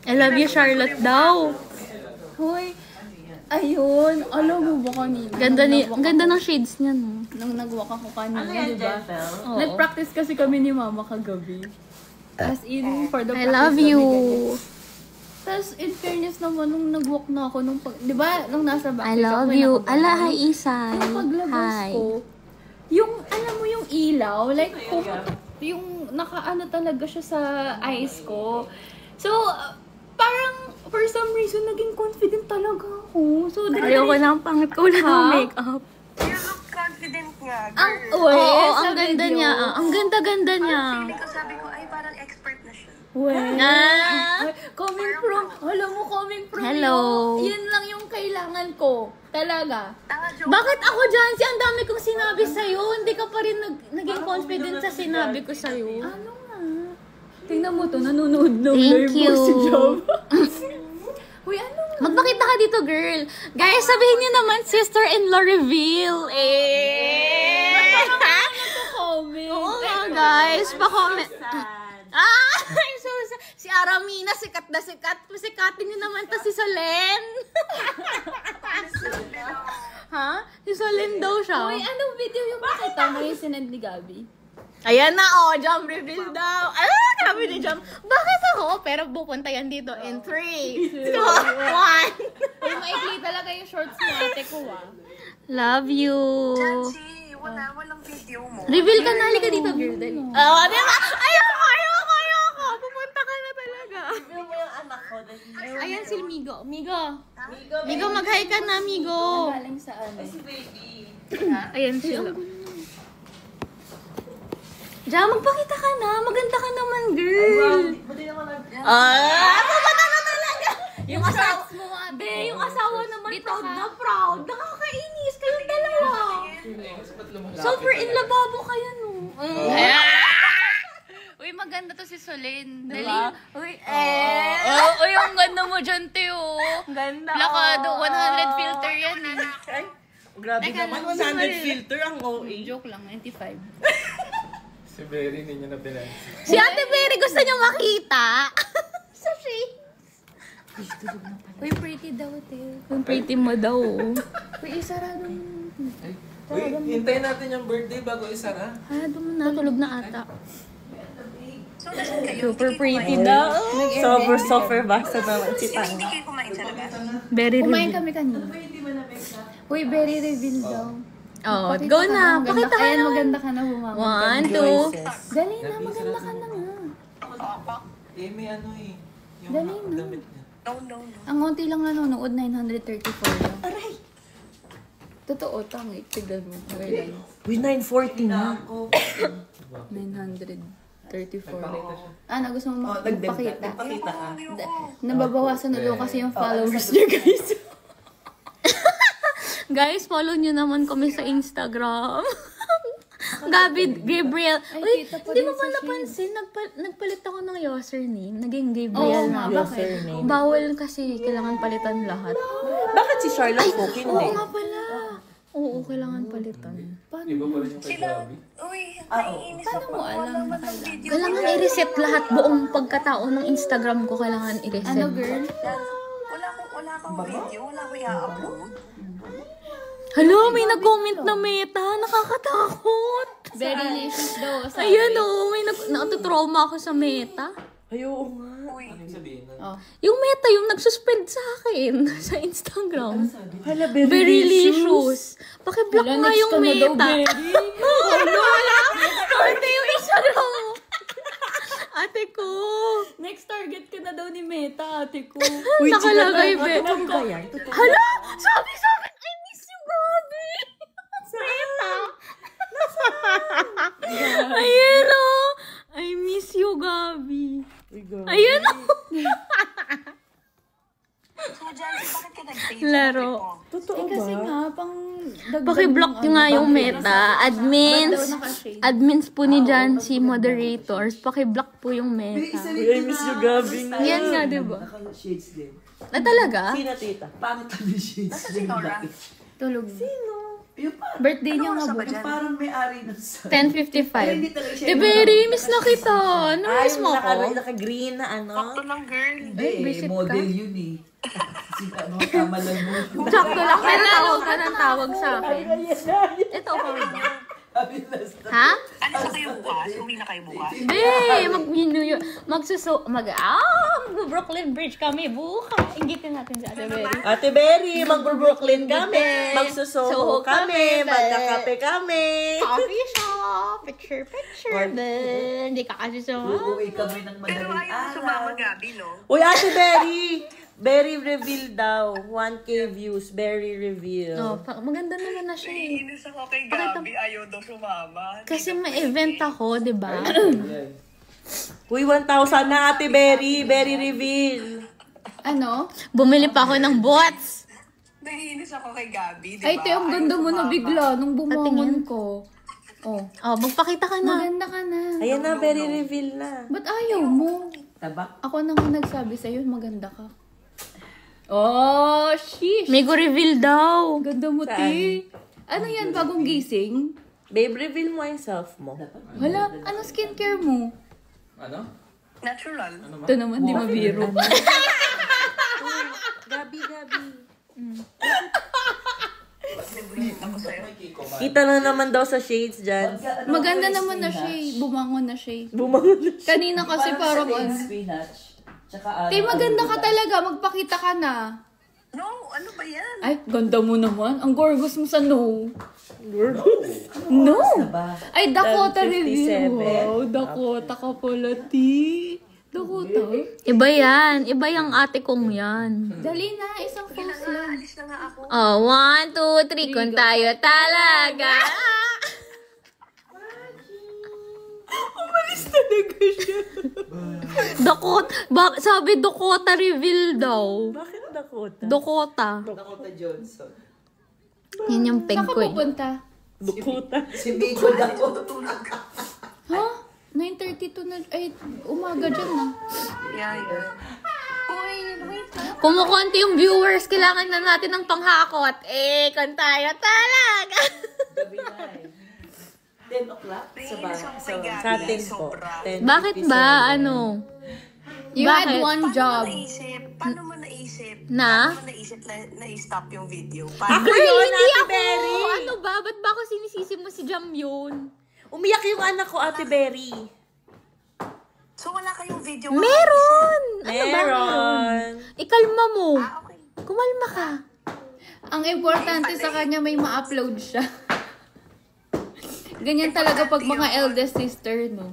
I love you, Charlotte daw. Hoy, ayun. Alam mo ba kanina? Ganda ng shades niya, no? Nung nag-walk ako kanina, Ano yan, diba? Jeffel? Oo. Nag-practice kasi kami ni Mama kagabi. As in, for the I practice love kami you. ganyan. Tapos, in fairness naman, nung nag-walk na ako, di ba, nung nasa back. I love you. Ala, hi, Isay. Paglabas Hi. ko, yung, alam mo yung ilaw, like, yung nakaano talaga siya sa eyes ko. So, parang, for some reason, naging confident talaga ako. So, Ayoko na ang pangit ko, wala akong makeup. You look confident nga, Ang, girl. Oo, sa ang ganda video. niya. Ang ganda-ganda niya. Sabi ko, ay parang expert na siya. Ah. Ay, coming from, alam mo, coming from Hello. yun lang yung kailangan ko. Talaga. Tama, joke. Bakit ako, Jancy? Ang dami kong sinabi sa'yo. Hindi ka pa rin naging confident sa sinabi ko sa'yo. Ano nga? Tingnan mo to, nanonood ng Thank live mo si you. Job. Uy, ano nga? Magpakita ka dito, girl. Guys, sabihin niyo naman, sister-in-law reveal. Comment. Oo nga, guys. Pa-comment. Ah! Si Aramina, sikat na sikat. Sikatin niyo naman to si Solen. Ha? Si Solen daw siya. Uy, anong video yung pakita mo yung sinend ni Gabi? Ayan na, Jam reveal daw. Sabi ni Jam, bakit ako? Pero pupunta yan dito in 3, 2, 1. Uy, maikli talaga yung shorts mo, ate ko Love you. Jancy, walang video mo. Reveal ka na, halika dito, girl. Dali. Oh, di ba? Ayoko. Pupunta ka na talaga. Tignan mo yung anak ko. Ayan si Migo. Migo, mag-hi ka na, Migo. Galing sa ano? Si baby. Ayan sila. Diyan, magpakita ka na. Maganda ka naman, girl. Buti naman nag... Pupunta na talaga. Yung asawa mo, ate. Be, yung asawa naman Dito proud ka. na proud. Nakakainis kayong dalawa. Super in lababo kayo, no? Uy, maganda to si Solen. Diba? Uy, Uy, ang ganda mo dyan, Teo. ganda. Plakado, 100 filter yan, eh. Grabe naman, 100 filter ang OA. Joke lang, 95. Si Berry, hindi niya na pinansin. Si Ate Berry gusto niya makita. Sa shades. Uy, pretty daw, Teo. Ang pretty mo daw. Uy, isarado mo. Uy, hintayin natin yung birthday bago isara. Sarado mo na. Tulog na ata. So, nasan kayo? Super pretty daw. Super basta naman si Hindi kayo kumain sa labas. Very Kumain reveal. kami kanina. Uy, very reveal daw. Oh, Pakita go ka na. maganda- Pakita ka Ayan, na. maganda ka na humama. 1, 2. Dali na, maganda ka na nga. Eh, may ano eh. Yung Dali na. damit niya. No. Ang konti lang nanonood, 934 lang. Aray! Totoo, tangi. Tignan mo. Kailan? Uy, 9:40 na. 934. Ano, gusto mo Nagpakita. magpakita? Nagpakita ka. Nababawasan na daw kasi yung followers niya, guys. Guys, follow nyo naman kami sa Instagram. Gabriel. Ay, Uy, kita pa hindi din mo ba sa napansin? Nagpalit ako ng username. Naging Gabriel Oo na. nga, bakit? Bawal kasi kailangan palitan lahat. Bakit si Charlotte po? Oo nga pala. Oo, kailangan palitan. Iba pa rin yung kay Gabi. Uy, Oo. naiinis Paano ako. mo alam Wala na naman ng video. Kailangan i-reset lahat buong pagkatao ng Instagram ko. Kailangan i-reset. Ano, girl? Wala kang video. Wala ko i-upload. Hala, may nag-comment na Meta. Nakakatakot. Very delicious daw. Ayan o, may natutrauma ako sa Meta. Ay, oo nga. Ano yung sabihin nun? Oh. Yung Meta, yung nagsuspend sa akin sa Instagram. Hala, Very licious. Pakiblock Hala, nga next yung ka na daw, Meta. Berry. Wala. Sorry yung Instagram mo. Ate ko. Next target ka na daw ni Meta, ate ko. Nakalagay, be. Totoo ba yan? Hala! Sabi sa akin, I miss you, Gabi. Meta. Ayan o. I miss you, Gabi. Ayan o. So, Jancy, bakit ka nag-page? Laro. Totoo ba? Kasi nga, pang dagdag Pakiblock nyo nga yung Meta. Admins. Naka-shade. Admins po ni Jancy, moderators. Pakiblock po yung Meta. I miss you, Gabi. Yan nga, diba? Naka-shades din. Na talaga? Sino, tita? Pangit kami yung shades. Nasa si Nora? Tulog. Yung parang, Birthday niya nga Ano bukas. dyan? parang may-ari ng sa... 10:55. talaga siya. Eh, very miss na kita. Namiss mo ako? Naka-green na ano. Sakto lang, girl. Hindi, visit ka? model yun eh. Si ano, tama lang mo. Sakto lang. Kaya natawag ka ng tawag sa akin. Ito pa ba? Sabi last time. Ha? Ano sa kayo bukas? Uwi na kayo bukas? Mag-Brooklyn Bridge kami bukas. Inggitin natin si Ate Berry. Ate Berry, mag-Brooklyn kami. Magsusoho kami. Magkakape kami. Coffee shop. Picture. Hindi ka kasi Uuwi kami ng Pero madaling ayaw mo sumama, araw. Gabi, no? Uy, Ate Berry! Berry reveal daw. 1K views. Berry reveal. Oh, maganda naman na siya eh. Naiinis ako kay Gabi. Ayaw daw sumama. Kasi may event ako, di ba? Uy, 1,000 na, Ate Berry. Berry reveal. Ano? Bumili pa ako ng bots. Naiinis ako kay Gabi, di ba? Ay, te, ang ganda mo na bigla nung bumangon Patingin. ko. Oh. Oh, magpakita ka na. Maganda ka na. Ayan na, Berry reveal na. Ba't ayaw mo? Tabak. Ako na nga nagsabi sa'yo, maganda ka. Oh, sheesh! May reveal daw. Ganda mo, te. Ano yan, bagong gising? Babe, reveal mo yung self mo. Hala, ano skincare mo? Ano? Natural. Ito naman, di mabiro. Gabi. Ako sa'yo. Kita na naman daw sa shades dyan. Maganda naman na siya eh. Bumangon na siya eh. Bumangon na siya. Kanina kasi parang ano. spinach. Tsaka Te, maganda ka talaga. Magpakita ka na. No, ano ba yan? Ay, ganda mo naman. Ang gorgeous mo sa no. No! ba? Ay, Dakota 10:57. review. Wow, Dakota ka pala, ti. Dakota? Iba yan. Iba yung ate kong yan. Dali na, isang post lang. Alis na nga ako. Oh, 1, 2, 3. Kung tayo talaga. Dakota. Sabi Dakota reveal daw. Bakit Dakota? Dakota. Dakota Johnson. Yan yung peg Saan ka ko eh. pupunta? Dakota. Si Biko Dakota. Ha? 9:32 na, ay, umaga dyan na. Yeah. Uy, wait. Kumukonti yung viewers, kailangan na natin ng panghakot. Kung tayo talaga. Gabi na eh. 10 o'clock? Naiinis ako kay Gabi. Sa atin po. Sobra. 10:57. Bakit ba? Ano? You had Bakit? one job. Paano mo naisip? Na? Paano mo naisip na i-stop yung video? Ako Paano? Girl, yun, hindi Ate ako. Berry. Ano ba? Ba't ba ako sinisisi mo si Jam yun? Umiyak yung anak ko, Ate Berry. So wala kayong video? Meron! Ano ba? Meron. Ikalma mo. Ah, okay. Kumalma ka. Ang importante sa kanya may ma-upload siya. Ganyan talaga pag mga eldest sister, no?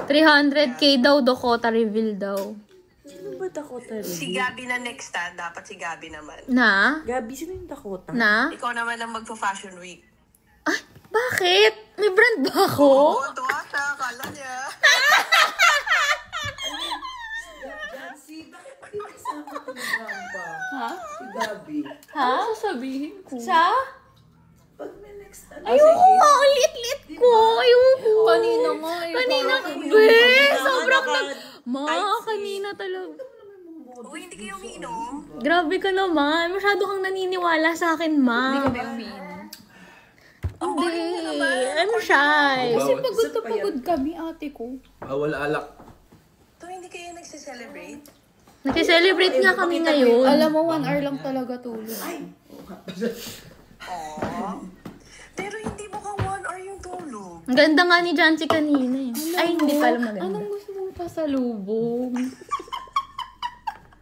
300k daw, Dakota reveal daw. Sino ba Dakota rin? Si Gabi na next dapat si Gabi naman. Na? Gabi, sino yung Dakota? Na? Ikaw naman ang magpa-fashion week. Ay, bakit? May brand ba ako? Oo, tuwata. Kala niya. Jancy, bakit pa din kasama ko ng Grandpa? Ha? Si Gabi. Ha? Ano sasabihin ko? Sa? Pag may next ano? Ayoko nga, ang liit-liit ko. Ayoko. Kanina nga eh. Kanina, parang- sobrang Ma, Type C. kanina talaga. Uy, hindi kayo umiinom? Grabe ka naman. Masyado kang naniniwala sa akin, Ma. Hindi kami umiinom. shy. Kasi Bawal. pagod na pagod kami, ate ko. Bawal alak. So, hindi kayo nagsiselebrate? Nag-celebrate nga kami ngayon. Alam mo, 1 hour lang talaga tulog. Oo. Pero hindi mukhang 1 hour yung tulog. Ang ganda nga ni Jancy kanina eh. Ay, hindi pala maganda. Anong gusto mong pasalubong?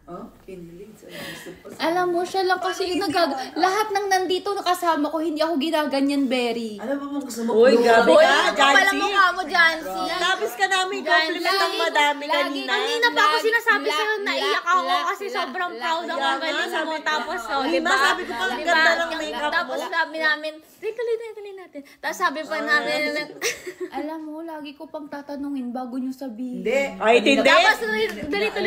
Oh, kinilig. Gusto pa sa... Alam mo, siya lang kasi yung lahat ng nandito nakasama ko, hindi ako ginaganyan, Berry. Alam mo gusto mo? Uy, gabi Uy, ka, pala Jancy. mukha mo, Jancy. Tapos ka namin compliment ang madami kanina. Kanina pa ako sinasabi sa'yo, naiyak ako kasi sobrang proud ako ang galing mo. Tapos, oh, di ba? Sabi ko pa, ang ganda ng makeup mo. Tapos sabi namin, tuloy natin. Tapos sabi pa namin, Alam mo, lagi ko pang tatanungin bago nyo sabihin. Hindi. Ay, hindi. tapos tuloy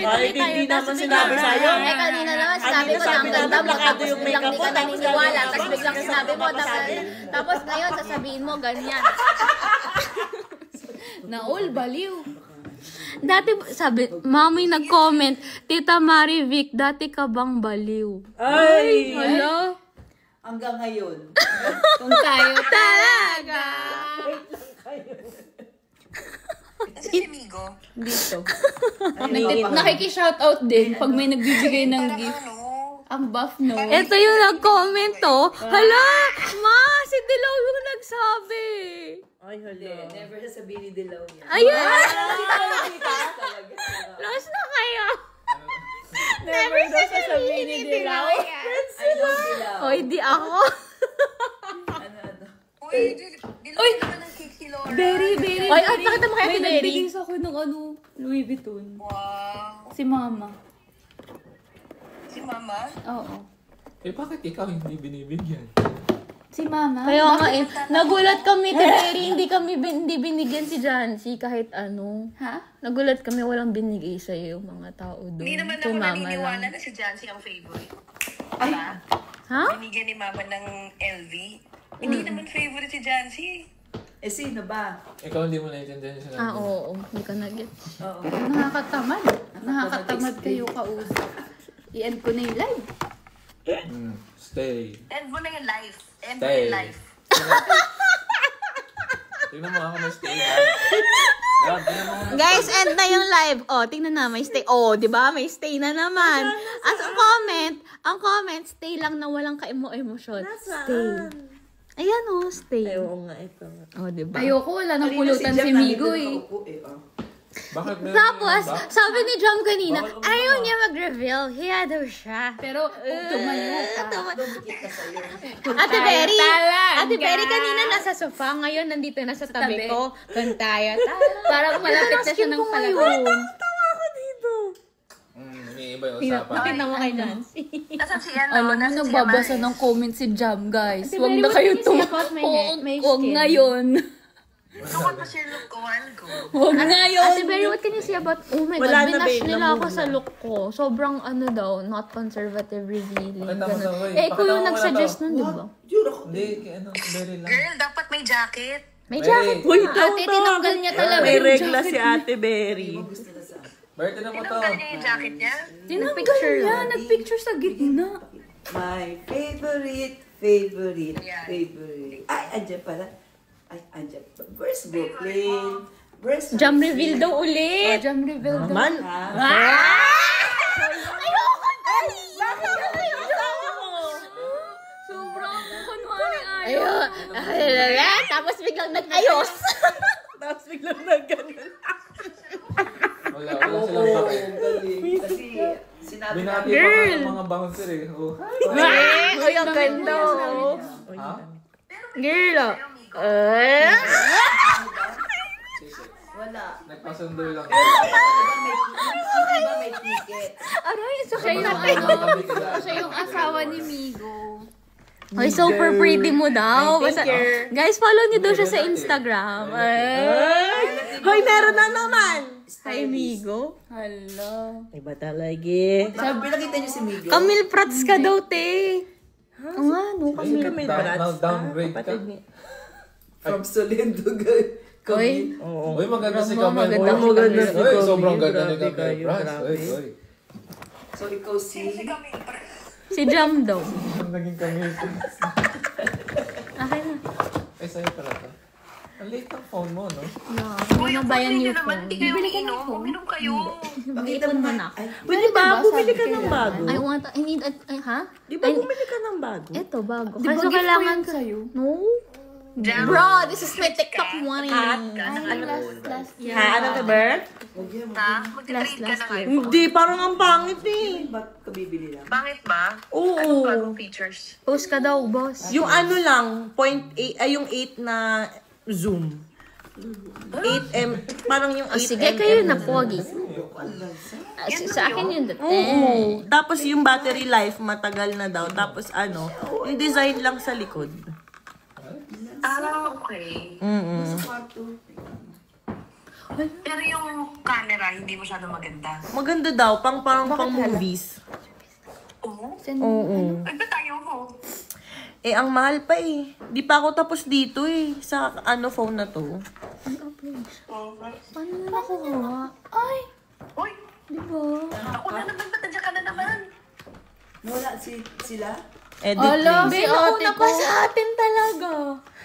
Ay, tayo. hindi Tapos naman sinabi sa'yo. Eh, kanina naman, sinabi ko na ang ganda mo. Tapos biglang di ka naniniwala. Tapos biglang sinabi mo, tapos ngayon, sasabihin mo, ganyan. Naol, baliw. Dati, sabi, mami nag-comment, Tita Marivic, dati ka bang baliw? Ay! Hello? Hanggang ngayon. Kung tayo talaga. Kasi si Migo, Dito. Nakiki-shoutout din pag may nagbibigay ng gift. Ang buff no. Ito yung nag-comment, oh. Hala, ma, si Dilaw yung nagsabi. Ay, hala. Never sasabihin ni Dilaw niya. Ayan! Lost na kayo. Never sasabihin ni Dilaw. I know Dilaw. Hoy, di ako. Ano? uy, dilaw naman ng cake si Laura. Very. Oy, pakita mo kay May Ate Berry. nagbigay sa akin ng Louis Vuitton. Wow. Si Mama. Si Mama? Oo. Eh, bakit ikaw hindi binibigyan? Si Mama. Kaya nga eh, nagulat kami, Terry, hindi binigyan si Jancy kahit ano. Ha? Nagulat kami, walang binigay sa'yo yung mga tao doon. Hindi naman Si ako Mama naniniwala lang. na si Jancy ang favorite. Diba? Ha? Binigyan ni Mama ng LV. Hindi naman favorite si Jancy. Eh, sino ba? Ikaw hindi mo naiintindihan yung sinabi. Oo, hindi ka nag-get. Oo. Nakakatamad. Nakakatamad kayo kausap. I-end ko na yung live. Stay. End mo na yung life. End mo Stay. yung life. Tingnan mo ako may stay. Gab, tingnan mo ako. Guys, end na yung live. Oh, tingnan na, may stay. Oh, di ba? May stay na naman. As ang comment, stay lang na walang ka-emosyon. Stay. Ayan oh, stay. Ay, oo nga, ito. Oh, di ba? Ayoko, wala nang pulutan si Migo eh. Bakit meron Tapos, yun? sabi ni Jam kanina, ayaw niya mag-reveal. Hiya daw siya. Pero, tumayo ka. Ate Berry, talaga. Ate Berry kanina nasa sofa, ngayon nandito na sa tabi tabi. ko. Doon tayo. Parang malapit na siya ng palagot. Iniiba yung usapan. Nakita mo kay Jancy. Nasaan si ano? Alam mo, Nasaan si nagbabasa Amaris? ng comment si Jam, guys. Ate Huwag Berry, na kayo what can you say about my neck? My Huwag skin? ngayon. Tukot pa siya look ko, ko. Huwag ngayon. Ate Berry, what can you say about, oh my Wala God, na, binash babe, nila na-move ako sa na. look ko. Sobrang ano daw, not conservative revealing. Pakita mo ganun. daw, oy. Eh, ikaw Pakita yung mo nag-suggest muna nun, di ba? Hindi, kaya ano, very lang. Girl, dapat may jacket. May jacket. Uy, Ate, tinanggal niya talaga May yung regla jacket. si Ate Berry. Bert, tinan mo to. Tinanggal niya yung jacket niya. Nagpicture niya. Nagpicture sa gitna. My favorite. Yeah. Favorite. Ay, andyan pala. Ay, andyan pa. Where's Brooklyn? Where's Jam reveal daw ulit. Jam reveal daw. Man, Sobrang kunwari Ayun. Tapos biglang nag-ayos. tapos biglang nagganon. Wala silang pake. Kasi sinabi Binati namin. pa nga ng mga bouncer eh. Oh. Uy, ang ganda. oh. Ha? Girl, oh. Wala. Nagpasundo lang. Sino ba may ticket? Aray, so Siya yung, Kami kilala. siya yung asawa ni Migo. Ay, super pretty mo daw. Basta, guys, follow niyo daw siya sa Instagram. Hoy, meron na naman! Hi, Migo. Hala. Iba talaga. Sabi, nakita niyo si Migo? Camille Prats ka daw, te. Oo nga, no. Kami kami Downgrade ka. From Solindo, Uy. Oo. Uy, maganda si Maganda Camille. si Maganda si Uy, Camille. sobrang ganda ni Grabe Camille. kayo, Brats. grabe. Uy. So, ikaw si... Si Jam daw. Ang naging Camille. Okay na. Eh, sa'yo pala to. Ang late ng phone mo, no? Ano ba yan Hindi yung naman, phone? hindi kayo uminom. Uminom kayo. Ipon mo na. Pwede ba? Bumili ka ng bago. I want, I need, ha? Di ba bumili ka ng bago? Ito, bago. Di ba Kaso gift ko kailangan yan sa'yo? No? Jam. Bro, this is my TikTok money. Last year. Ha? Ano ka, Bert? Ha? Mag-trade ka ng iPhone. Hindi, parang ang pangit eh. Ba't ka bibili lang? Bangit ba? Oo. Anong bagong features? Post ka daw, boss. Yung ano lang, 0.8, ay yung 8 na zoom. 8M, parang yung 8M. Sige, kayo na, pogi. Sa akin yun, Oo. Tapos yung battery life, matagal na daw. Tapos ano, yung design lang sa likod. Okay. Kwarto. Pero yung camera, hindi masyado maganda. Maganda daw, parang pang movies. Oo? Oo. Ay, ba't tayo mo? Eh, ang mahal pa eh. Di pa ako tapos dito eh, sa ano phone na to. Paano na nakuha? Ay, Uy, di ba? ako na naman, ba't nandiyan ka na naman? Nawala sila? Edit Ala, please. si ate ko. sa atin talaga.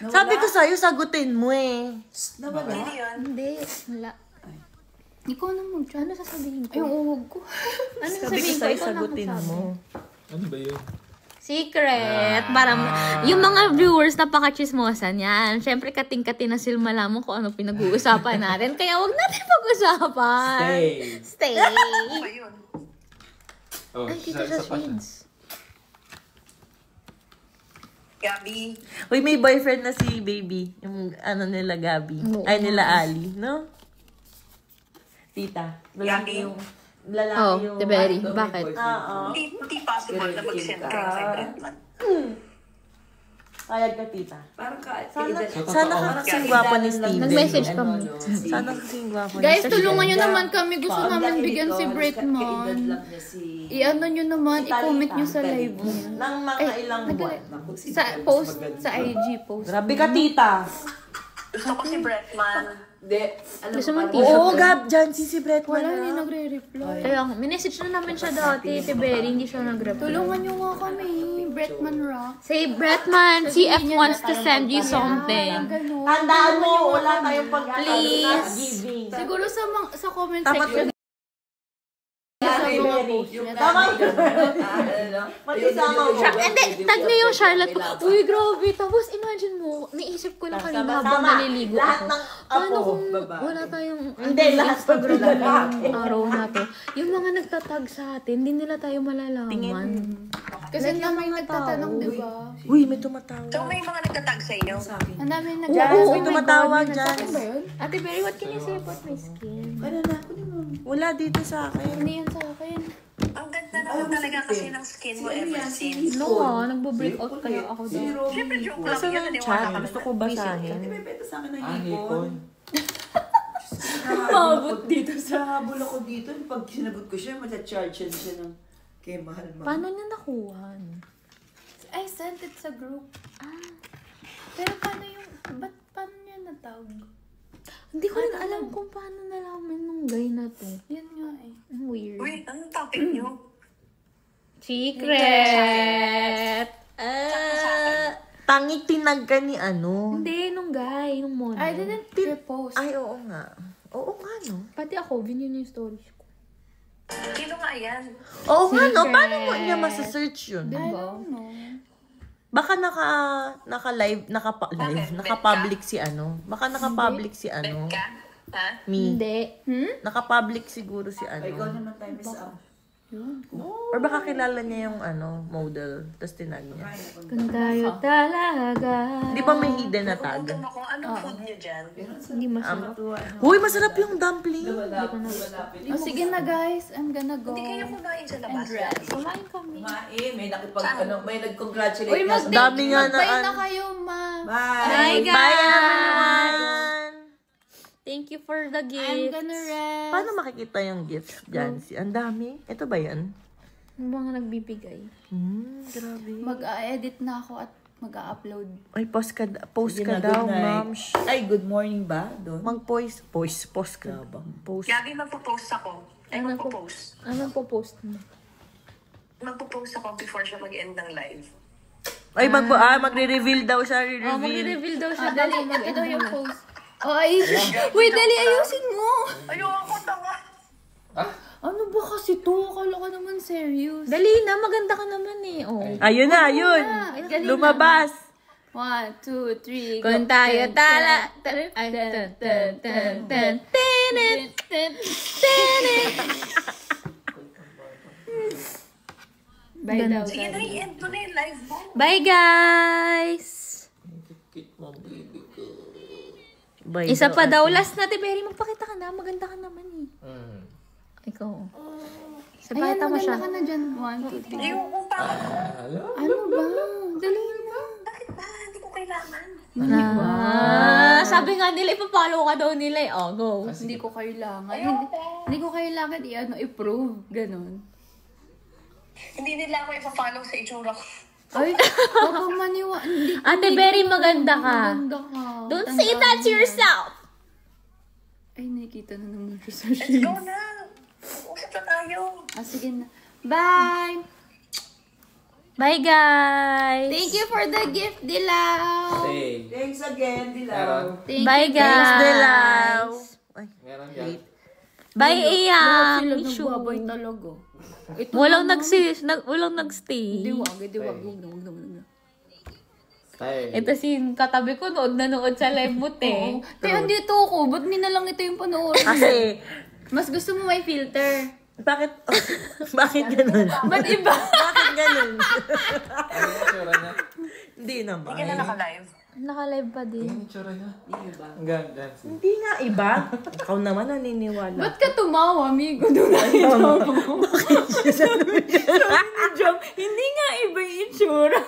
Sabi ko sa'yo, sagutin mo eh. Nawala? Hindi yan. Hindi, wala. Ikaw na mo. Ano sasabihin ko? Yung uhog ko. Ano Sabi ko sasabihin ko? sa'yo, Ikaw na sagutin magsabi. mo. Ano ba yun? Secret. Para yung mga viewers napaka-chismosan yan. Siyempre, kating-kating na sila malaman kung ano pinag-uusapan natin. Kaya wag natin pag-usapan. Stay. Ano ba yun? Oh, Ay, dito sa shades. Gabi. Uy, may boyfriend na si baby. Yung ano nila, Gabi. Ay, nila Ali, no? Tita. Lalaki yung... Lalaki Oh, yung... the berry. Bakit? Oo. Hindi possible na mag-send kayo kay Bretman. Payag ka, tita. Parang Sana kasing gwapo ni Steven. Nag-message kami. Sana kasing gwapo ni Guys, Steven. tulungan nyo naman kami. Gusto namin bigyan si Bretman. I-ano nyo naman, i-comment nyo sa live niya. Nang mga ilang buwan. Sa post, sa IG post. Grabe ka, tita. Gusto ko si Bretman. Gusto mo Oo, Gab, dyan si Bretman. Wala, hindi nagre-reply. Kaya, minessage na namin siya dati. Tiberi, hindi siya nag-reply. Tulungan nyo nga kami. Bretman Rock. Say, Bretman, CF wants to send you something. Ganun. Tandaan mo, wala tayong pag-aaral. Please. Giving. Siguro sa comment Dapat section. Tama yun. Matisama mo. Hindi, tag niya yung Charlotte ko. Uy, grabe. Tapos imagine mo, naisip ko na kanina habang naliligo Lahat ako. ng Paano apo, kung babae. wala tayong Hindi, lahat ng Instagram lalaki. yung araw na to? Yung mga nagtatag sa atin, hindi nila tayo malalaman. Kasi na may nagtatanong, di ba? Uy, may tumatawag. So may mga nagtatag sa inyo? Ang dami Oo, nagtatanong. may tumatawag dyan. Ba yun? Ate Berry, what can you say about my skin? Ano na ako naman? Wala dito sa akin. Hindi yan sa akin. Ang ganda naman talaga kasi ng skin mo ever since. No, nagbo-breakout kayo ako daw. Siyempre, joke lang Kasi yun. ng Naniwala chat, ka gusto naman. ko basahin. May benta sa akin ng Ah, hipon. hipon. Mabot dito sa habol ako dito. Pag sinagot ko siya, matacharge siya ng kay mahal-mahal. Paano niya nakuha? I sent it sa group. Pero paano yung, paano niya natawag? Hindi ko rin alam kung paano nalaman nung guy na to. Yan nga eh. Ang weird. Uy, anong topic niyo? Secret! Tangik tinag ka ni ano. Hindi, nung guy, nung model. I didn't repost. Ay, oo nga. Oo nga, no? Pati ako, binyo niya yung stories ko. Sino nga yan? Oo nga, no? Secret. Paano mo niya masasearch yun? I don't know. Baka naka-live, naka-public si ano. Baka naka-public si ano. Ka? Ha? Me. Hindi. Naka-public siguro si Ay, ikaw ano. naman tayo miss out. Or baka kilala niya yung ano, model. Tapos tinag niya. Kung tayo talaga. Di ba may hidden na tag? Gutom ako. Anong food niyo dyan? Hindi masarap. Huy, masarap yung dumpling. Oh, sige na guys. I'm gonna go. Hindi kayo kumain sa labas. Kumain kami. May may nag-congratulate Uy, na. Dami nga na Magbay na ano. kayo, ma. Bye! Bye, everyone! Thank you for the I'm gift. gonna rest. Paano makikita yung gift, Jancy? Ang dami. Ito ba yan? Yung mga nagbibigay. Grabe. Mag-edit na ako at mag-upload. Ay, post ka Sige na, daw, good night. ma'am. Ay, good morning ba? Doon? Mag-post ka. Post. Gabi, magpo-post ako. Ay, Ano po? magpo-post. Anong po-post mo? Magpo-post ako before siya mag-end ng live. Ay, magre-reveal daw siya. Oh, magre-reveal daw siya. Dali, ito yung post. Ay, wait, dali, ayusin mo. Ayoko tanga. Ano ba kasi to? Akala ka naman serious. Dali na, maganda ka naman eh. Oh. Ayun na, ayun. Dali Lumabas. 1, 2, 3, go. Kung tayo tala. Ay, Bye daw. Sige na, i-end mo na yung live mo. Bye, guys! Bye Isa pa daw. Last na, Tiberi. Magpakita ka na. Maganda ka naman eh. Ikaw. Ayan, Sabata mo siya. maganda ka na dyan. 1, 2, 3. Ayoko pa. Ano ba? Dali na. Bakit ba? Hindi ko kailangan. Sabi nga nila, ipapollow ka daw nila eh. Oh, go. Hindi ko kailangan. Hindi ko kailangan i-prove. Ganon. Hindi nila ako ipa-follow sa itsura ko. Ay, baka maniwa. Ate Berry, maganda ka. Maganda ka. Don't say that to yourself. Ay, nakikita na naman siya sa Let's shades. go na. Usap na tayo. Sige na. Bye! Bye, guys. Thank you for the gift, Dilaw! Stay. Thanks again, Dilaw. Thank Bye, you, guys. Dilaw. Ay, Meron yan. Bye, Lahat Iyang. sila Mishu. nagbabay talaga. Ito Walang naman. walang nagstay. Diwag. Huwag na. Stay. Ito si katabi ko, nood na nood sa live mo, te. Kaya andito ako. Ba't na lang ito yung panoorin? kasi, Mas gusto mo may filter. bakit, bakit ganun? Ba't iba? Bakit ganun? Ano yung itsura niya? Hindi naman. Hindi ka na naka-live. Naka-live pa din. Ano yung itsura niya? Ang ganda. Hindi nga iba. Ikaw naman naniniwala. Ba't ka tumawa, amigo? Doon na yung mo. Hindi nga iba yung itsura.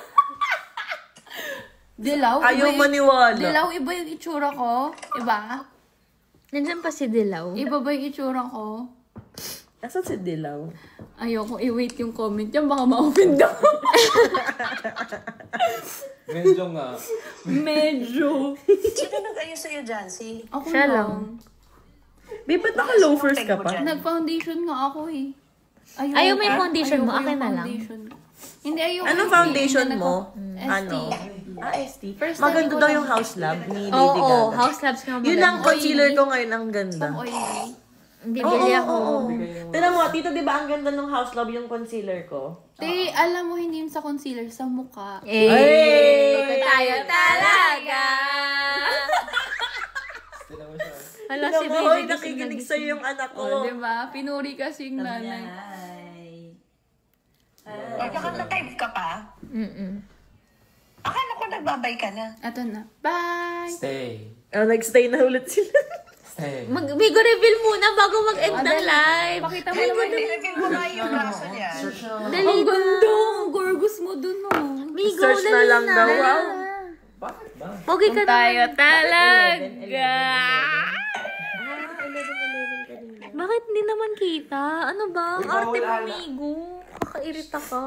Dilaw? Ayaw iba yung- maniwala. Dilaw, iba yung itsura ko? Iba? Nandiyan pa si Dilaw. Iba ba yung itsura ko? Nasaan si Dilaw? Ayoko i-wait yung comment yan. Baka ma-offend ako. Medyo nga. Medyo. Sino nag-ayos sa'yo, Jancy? Ako Siya lang. Babe, ba't naka-loafers ka pa? Nag-foundation nga ako eh. Ayaw mo yung foundation mo? Ayoko Akin yung na lang. foundation ko. Hindi, ayoko. Anong yung foundation feeling na mo? ST. Ano? ST. First time Maganda ko daw lang- yung House Lab ni Lady Oo, Gaga. House Labs nga Yun lang maganda. concealer ko ngayon, ang ganda. Pang oily. Hindi Oo, bili oo, ako. oo. Tignan mo, tito, di ba ang ganda ng House Lab yung concealer ko? Te, alam mo, hindi yun sa concealer, sa mukha. Eh, tayo talaga. Tignan mo siya. Hala, Tignan si mo, Baby hoy, gising nakikinig na sa'yo yung anak ko. O, diba? Pinuri kasi yung nanay. Ay, naka-live ka pa? Akala ko nagbabay ka na. Ato na. Bye! Stay. Oh, nag-stay na ulit sila. Stay. Bigo reveal muna bago mag-end ng live. Pakita mo naman yung... I-reveal mo nga yung braso niya. Dali Ang na. ganda! Ang gorgeous mo dun, oh. Bigo, Search na dali lang na. daw, Dali wow. na. Bakit ba? Pogi ka Tayo naman. talaga! Bakit hindi naman kita? Ano ba? Ang Ikaw, arte mo, wala. amigo. Kakairita ka.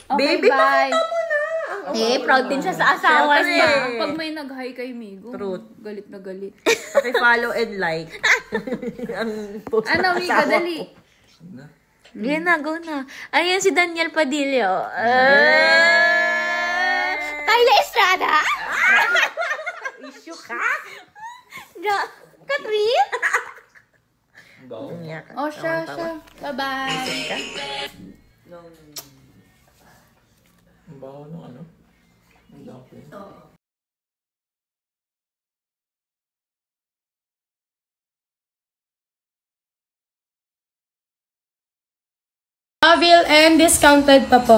Okay, Baby, bye! Eh, proud din siya sa asawa Siyempre. niya. Pag may nag-hi kay Migo, Truth. galit na galit. Paki-follow and like. Ang post Ano, ng Migo, asawa dali. ko. Yan na, go na. Ayan si Daniel Padillo. Kyla Estrada? Issue ka? Catherine? Baw. Umiyak ka. Oh, siya. Bye-bye! Ang baho nung ano? Ang dumpling. Avail and discounted pa po.